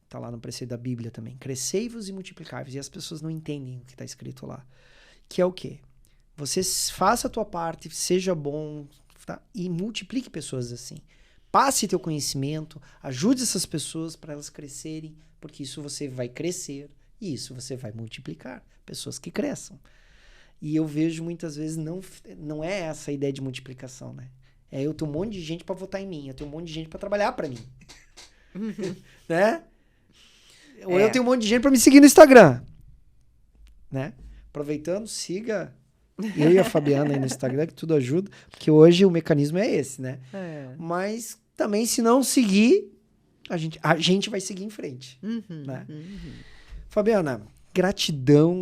tá lá no preceito da Bíblia também. Crescei-vos e multiplicai-vos. E as pessoas não entendem o que tá escrito lá. Que é o quê? Você faça a tua parte, seja bom, tá? E multiplique pessoas assim. Passe teu conhecimento, ajude essas pessoas para elas crescerem, porque isso você vai crescer e isso você vai multiplicar. Pessoas que cresçam. E eu vejo muitas vezes não é essa a ideia de multiplicação, né? Eu tenho um monte de gente para votar em mim, eu tenho um monte de gente para trabalhar para mim. Né? Ou eu tenho um monte de gente para me seguir no Instagram. Né? Aproveitando, siga eu e a Fabiana aí no Instagram, que tudo ajuda, porque hoje o mecanismo é esse, né? Mas também, se não seguir, a gente vai seguir em frente. Né? Fabiana, gratidão.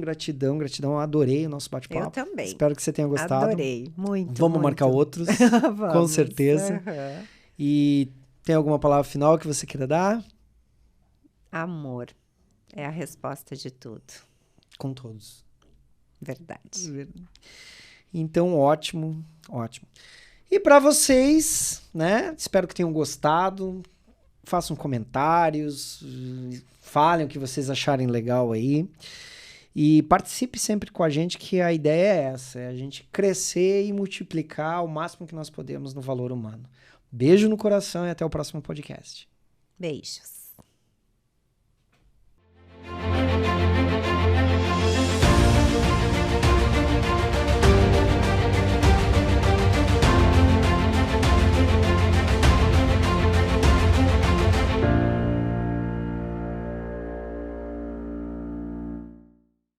Eu adorei o nosso bate-papo. Eu também. Espero que você tenha gostado. Adorei, muito. Vamos marcar outros, Vamos. com certeza. E tem alguma palavra final que você queira dar? Amor é a resposta de tudo. Com todos. Verdade. Então, ótimo. E para vocês, né? Espero que tenham gostado. Façam comentários, falem o que vocês acharem legal aí. E participe sempre com a gente, que a ideia é essa, é a gente crescer e multiplicar o máximo que nós podemos no valor humano. Beijo no coração e até o próximo podcast. Beijos.